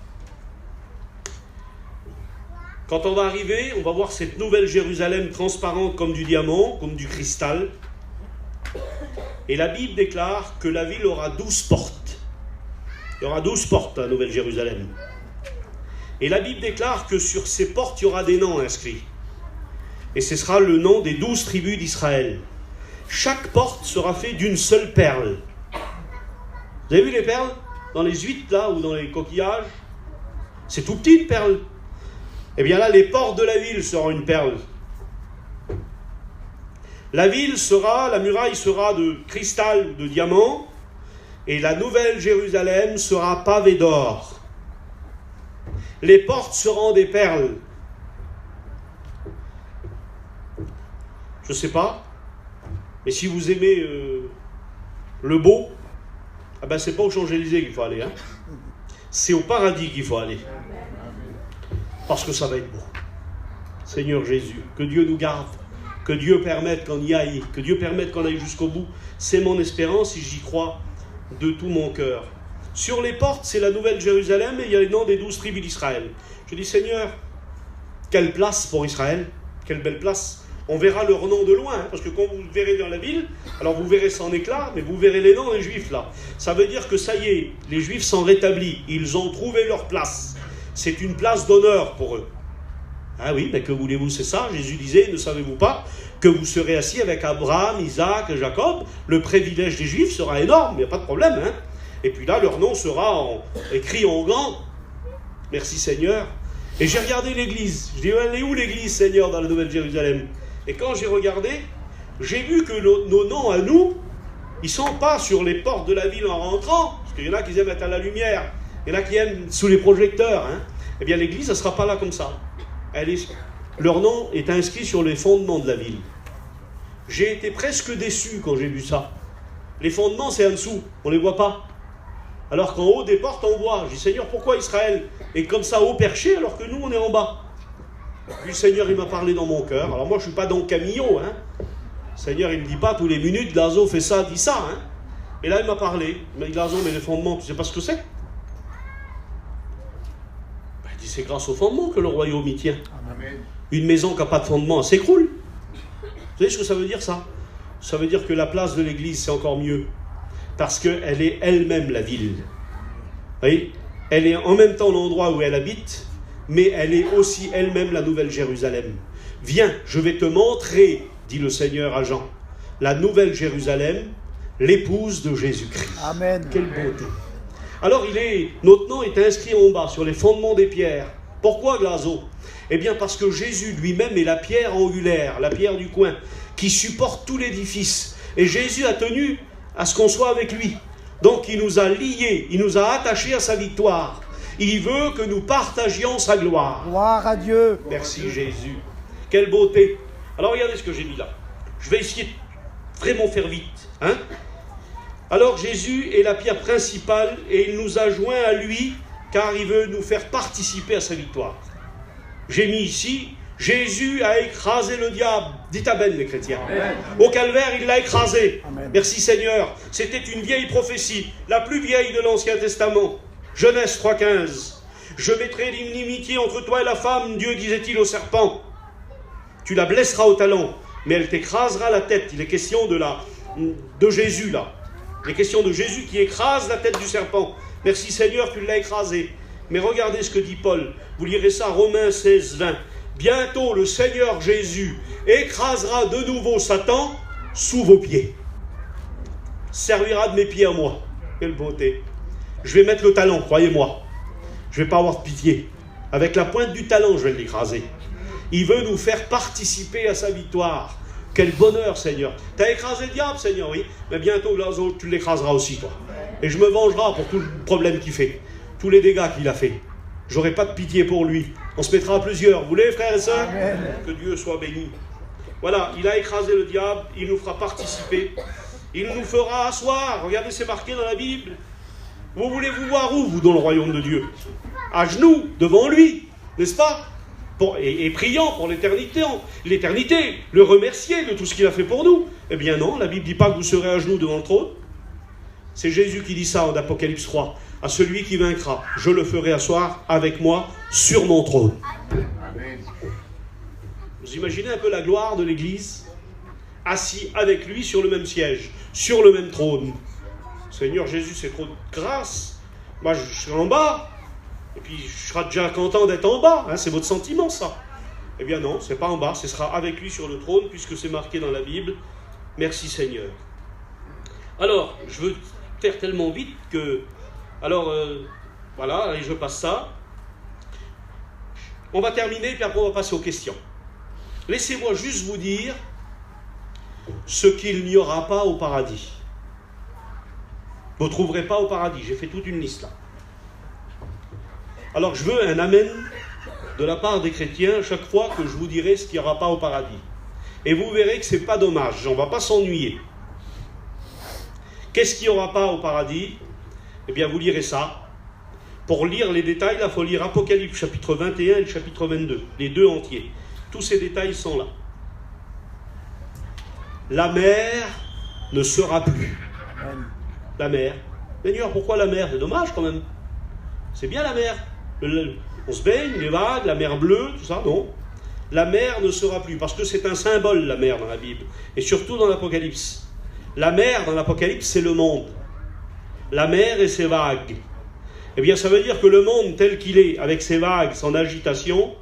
Quand on va arriver, on va voir cette nouvelle Jérusalem transparente comme du diamant, comme du cristal. Et la Bible déclare que la ville aura 12 portes. Il y aura 12 portes à la Nouvelle Jérusalem. Et la Bible déclare que sur ces portes, il y aura des noms inscrits. Et ce sera le nom des 12 tribus d'Israël. Chaque porte sera faite d'une seule perle. Vous avez vu les perles? Dans les huîtres, là, ou dans les coquillages? C'est tout petit, une perle. Eh bien là, les portes de la ville seront une perle. La muraille sera de cristal, de diamant, et la nouvelle Jérusalem sera pavée d'or. Les portes seront des perles. Je ne sais pas, mais si vous aimez le beau, c'est pas aux Champs-Élysées qu'il faut aller, hein. C'est au paradis qu'il faut aller. Parce que ça va être beau. Seigneur Jésus, que Dieu nous garde. Que Dieu permette qu'on y aille, que Dieu permette qu'on aille jusqu'au bout. C'est mon espérance et j'y crois de tout mon cœur. Sur les portes, c'est la nouvelle Jérusalem et il y a les noms des 12 tribus d'Israël. Je dis, Seigneur, quelle place pour Israël, quelle belle place. On verra leur nom de loin, hein, parce que quand vous verrez dans la ville, alors vous verrez ça en éclat, mais vous verrez les noms des Juifs là. Ça veut dire que ça y est, les Juifs sont rétablis, ils ont trouvé leur place. C'est une place d'honneur pour eux. Ah oui, mais que voulez-vous, c'est ça. Jésus disait, ne savez-vous pas que vous serez assis avec Abraham, Isaac et Jacob? Le privilège des Juifs sera énorme, il n'y a pas de problème. Hein. Et puis là, leur nom sera écrit en grand. Merci Seigneur. Et j'ai regardé l'église. Je dis, elle est où l'église, Seigneur, dans la Nouvelle Jérusalem? Et quand j'ai regardé, j'ai vu que nos noms à nous, ils ne sont pas sur les portes de la ville en rentrant, parce qu'il y en a qui aiment être à la lumière, il y en a qui aiment sous les projecteurs. Hein. Eh bien, l'église, ça ne sera pas là comme ça. Leur nom est inscrit sur les fondements de la ville. J'ai été presque déçu quand j'ai vu ça. Les fondements, c'est en dessous, on ne les voit pas. Alors qu'en haut des portes, on voit. Je dis, Seigneur, pourquoi Israël est comme ça haut perché alors que nous, on est en bas? Puis le Seigneur, il m'a parlé dans mon cœur. Alors moi, je ne suis pas dans le camillot. Hein. Le Seigneur, il ne me dit pas tous les minutes, Lazo fait ça, dit ça. Hein. Et là, il m'a parlé. Il m'a dit, Lazo, mais les fondements, tu ne sais pas ce que c'est? Il dit, c'est grâce aux fondements que le royaume y tient. Amen. Une maison qui n'a pas de fondement, elle s'écroule. Vous savez ce que ça veut dire, ça? Ça veut dire que la place de l'église, c'est encore mieux. Parce qu'elle est elle-même la ville. Vous voyez ? Elle est en même temps l'endroit où elle habite, mais elle est aussi elle-même la nouvelle Jérusalem. Viens, je vais te montrer, dit le Seigneur à Jean, la nouvelle Jérusalem, l'épouse de Jésus-Christ. Amen. Quelle beauté. Alors notre nom est inscrit en bas, sur les fondements des pierres. Pourquoi, Glazo ? Eh bien parce que Jésus lui-même est la pierre angulaire, la pierre du coin, qui supporte tout l'édifice. Et Jésus a tenu à ce qu'on soit avec lui. Donc il nous a liés, il nous a attachés à sa victoire. Il veut que nous partagions sa gloire. Gloire à Dieu. Merci Jésus. Quelle beauté. Alors regardez ce que j'ai mis là. Je vais essayer de vraiment faire vite. Alors Jésus est la pierre principale et il nous a joints à lui car il veut nous faire participer à sa victoire. J'ai mis ici, Jésus a écrasé le diable. Dites amen les chrétiens. Amen. Au calvaire, il l'a écrasé. Amen. Merci Seigneur. C'était une vieille prophétie, la plus vieille de l'Ancien Testament. Genèse 3,15. Je mettrai l'inimitié entre toi et la femme, Dieu disait-il au serpent. Tu la blesseras au talon, mais elle t'écrasera la tête. Il est question de Jésus là. Il est question de Jésus qui écrase la tête du serpent. Merci Seigneur, tu l'as écrasé. Mais regardez ce que dit Paul. Vous lirez ça, Romains 16, 20. Bientôt le Seigneur Jésus écrasera de nouveau Satan sous vos pieds. Servira de mes pieds à moi. Quelle beauté. Je vais mettre le talon, croyez-moi. Je ne vais pas avoir de pitié. Avec la pointe du talon, je vais l'écraser. Il veut nous faire participer à sa victoire. Quel bonheur, Seigneur. Tu as écrasé le diable, Seigneur, oui. Mais bientôt, tu l'écraseras aussi, toi. Et je me vengerai pour tout le problème qu'il fait. Tous les dégâts qu'il a fait. J'aurai pas de pitié pour lui. On se mettra à plusieurs. Vous voulez, frères et sœurs ? Amen. Que Dieu soit béni. Voilà, il a écrasé le diable. Il nous fera participer. Il nous fera asseoir. Regardez, c'est marqué dans la Bible. Vous voulez vous voir où, vous, dans le royaume de Dieu ? À genoux, devant lui. N'est-ce pas ? Et priant pour l'éternité, le remercier de tout ce qu'il a fait pour nous. Eh bien non, la Bible ne dit pas que vous serez à genoux devant le trône. C'est Jésus qui dit ça en Apocalypse 3. À celui qui vaincra, je le ferai asseoir avec moi sur mon trône. Amen. Vous imaginez un peu la gloire de l'Église ? Assis avec lui sur le même siège, sur le même trône. Seigneur Jésus, c'est trop de grâce. Moi, je serai en bas. Et puis, je serai déjà content d'être en bas. C'est votre sentiment, ça. Eh bien non, c'est pas en bas. Ce sera avec lui sur le trône, puisque c'est marqué dans la Bible. Merci Seigneur. Alors, je veux faire tellement vite que... Alors, voilà, allez, je passe ça. On va terminer, puis après on va passer aux questions. Laissez-moi juste vous dire ce qu'il n'y aura pas au paradis. Vous ne trouverez pas au paradis, j'ai fait toute une liste là. Alors je veux un amen de la part des chrétiens chaque fois que je vous dirai ce qu'il n'y aura pas au paradis. Et vous verrez que ce n'est pas dommage, on ne va pas s'ennuyer. Qu'est-ce qu'il n'y aura pas au paradis ? Eh bien, vous lirez ça. Pour lire les détails, il faut lire Apocalypse chapitre 21 et le chapitre 22, les deux entiers. Tous ces détails sont là. La mer ne sera plus. La mer. Seigneur, pourquoi la mer ? C'est dommage quand même. C'est bien la mer. On se baigne, les vagues, la mer bleue, tout ça, non. La mer ne sera plus, parce que c'est un symbole, la mer, dans la Bible. Et surtout dans l'Apocalypse. La mer, dans l'Apocalypse, c'est le monde. La mer et ses vagues. Eh bien, ça veut dire que le monde tel qu'il est, avec ses vagues, son agitation,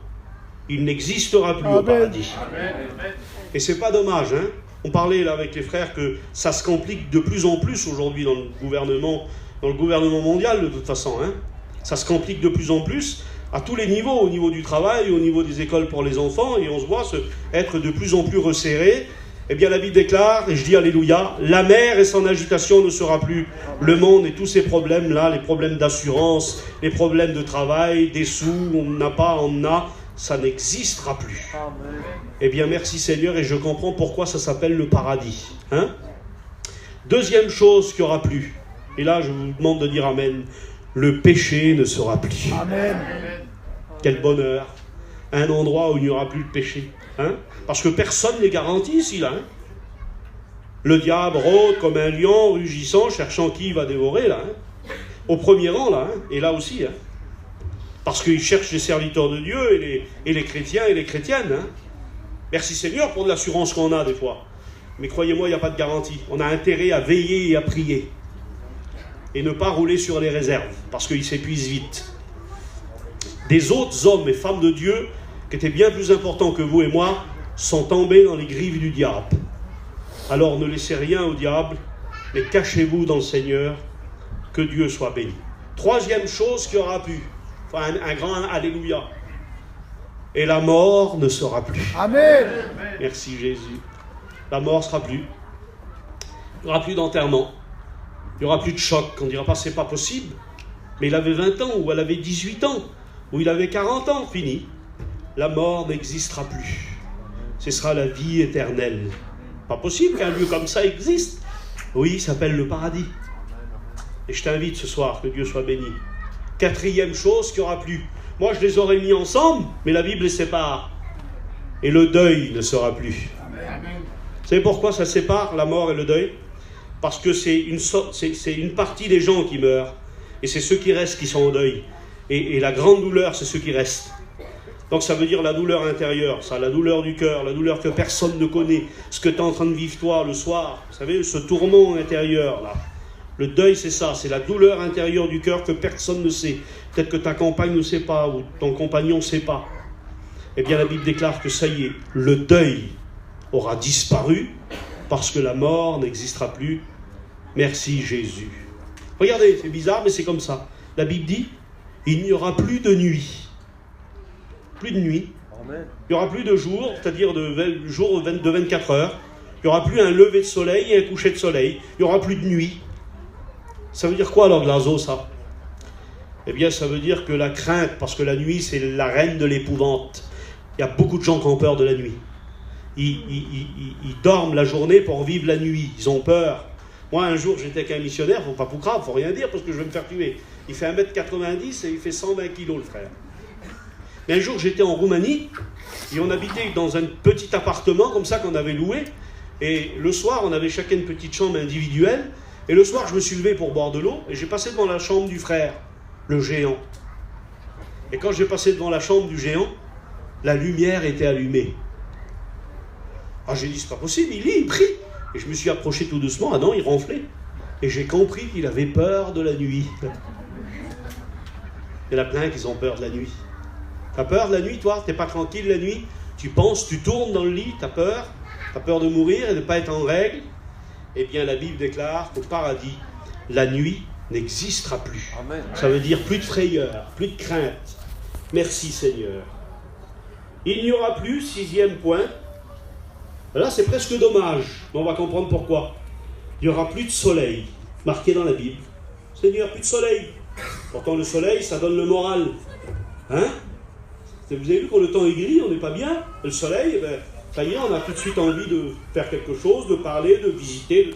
il n'existera plus. Amen. Au paradis. Amen. Et c'est pas dommage, hein. On parlait là avec les frères que ça se complique de plus en plus aujourd'hui dans le gouvernement mondial de toute façon, hein. Ça se complique de plus en plus à tous les niveaux, au niveau du travail, au niveau des écoles pour les enfants, et on se voit être de plus en plus resserré. Eh bien, la Bible déclare, et je dis Alléluia, la mer et son agitation ne sera plus. Le monde et tous ces problèmes-là, les problèmes d'assurance, les problèmes de travail, des sous, on n'a pas, on a, ça n'existera plus. Amen. Eh bien, merci Seigneur, et je comprends pourquoi ça s'appelle le paradis. Hein ? Deuxième chose qu'il n'y aura plus, et là je vous demande de dire Amen, le péché ne sera plus. Amen. Quel bonheur. Un endroit où il n'y aura plus de péché. Hein? Parce que personne n'est garanti ici, là. Hein? Le diable rôde comme un lion rugissant, cherchant qui il va dévorer, là. Hein? Au premier rang, là. Hein? Et là aussi. Hein? Parce qu'il cherche les serviteurs de Dieu et les chrétiens et les chrétiennes. Hein? Merci Seigneur pour de l'assurance qu'on a, des fois. Mais croyez-moi, il n'y a pas de garantie. On a intérêt à veiller et à prier. Et ne pas rouler sur les réserves, parce qu'ils s'épuisent vite. Des autres hommes et femmes de Dieu, qui étaient bien plus importants que vous et moi, sont tombés dans les griffes du diable. Alors ne laissez rien au diable, mais cachez-vous dans le Seigneur, que Dieu soit béni. Troisième chose qui aura pu, enfin un grand alléluia. Et la mort ne sera plus. Amen. Merci Jésus. La mort ne sera plus. Il n'y aura plus d'enterrement. Il n'y aura plus de choc. On ne dira pas c'est pas possible. Mais il avait 20 ans, ou elle avait 18 ans, ou il avait 40 ans. Fini. La mort n'existera plus. Ce sera la vie éternelle. Pas possible qu'un lieu comme ça existe. Oui, il s'appelle le paradis. Et je t'invite ce soir, que Dieu soit béni. Quatrième chose qu'il n'y aura plus. Moi, je les aurais mis ensemble, mais la Bible les sépare. Et le deuil ne sera plus. Amen. Vous savez pourquoi ça sépare, la mort et le deuil? Parce que c'est une partie des gens qui meurent. Et c'est ceux qui restent qui sont au deuil. Et la grande douleur, c'est ceux qui restent. Donc ça veut dire la douleur intérieure, ça, la douleur du cœur, la douleur que personne ne connaît, ce que tu es en train de vivre toi le soir. Vous savez, ce tourment intérieur, là. Le deuil, c'est ça, c'est la douleur intérieure du cœur que personne ne sait. Peut-être que ta compagne ne sait pas, ou ton compagnon ne sait pas. Eh bien, la Bible déclare que ça y est, le deuil aura disparu, parce que la mort n'existera plus. Merci Jésus. Regardez, c'est bizarre, mais c'est comme ça. La Bible dit, il n'y aura plus de nuit. Plus de nuit. Amen. Il n'y aura plus de jour, c'est-à-dire de jour de 24 heures. Il n'y aura plus un lever de soleil et un coucher de soleil. Il n'y aura plus de nuit. Ça veut dire quoi alors, Glazo, ça? Eh bien, ça veut dire que la crainte, parce que la nuit, c'est la reine de l'épouvante. Il y a beaucoup de gens qui ont peur de la nuit. Ils dorment la journée pour vivre la nuit. Ils ont peur. Moi, un jour, j'étais avec un missionnaire, faut pas grave, faut rien dire, parce que je vais me faire tuer. Il fait 1m90 et il fait 120 kilos, le frère. Mais un jour, j'étais en Roumanie, et on habitait dans un petit appartement, comme ça, qu'on avait loué. Et le soir, on avait chacun une petite chambre individuelle. Et le soir, je me suis levé pour boire de l'eau, et j'ai passé devant la chambre du frère, le géant. Et quand j'ai passé devant la chambre du géant, la lumière était allumée. Ah, j'ai dit, c'est pas possible, il lit, il prie. Et je me suis approché tout doucement, ah non, il ronflait. Et j'ai compris qu'il avait peur de la nuit. Il y en a plein qui ont peur de la nuit. T'as peur de la nuit, toi? T'es pas tranquille la nuit? Tu penses, tu tournes dans le lit, t'as peur de mourir et de ne pas être en règle? Eh bien, la Bible déclare qu'au paradis, la nuit n'existera plus. Amen. Ça veut dire plus de frayeur, plus de crainte. Merci Seigneur. Il n'y aura plus, sixième point. Là, c'est presque dommage, mais on va comprendre pourquoi. Il n'y aura plus de soleil, marqué dans la Bible. Seigneur, plus de soleil. Pourtant, le soleil, ça donne le moral. Hein? Vous avez vu quand le temps est gris, on n'est pas bien. Le soleil, eh ben, ça y est, on a tout de suite envie de faire quelque chose, de parler, de visiter.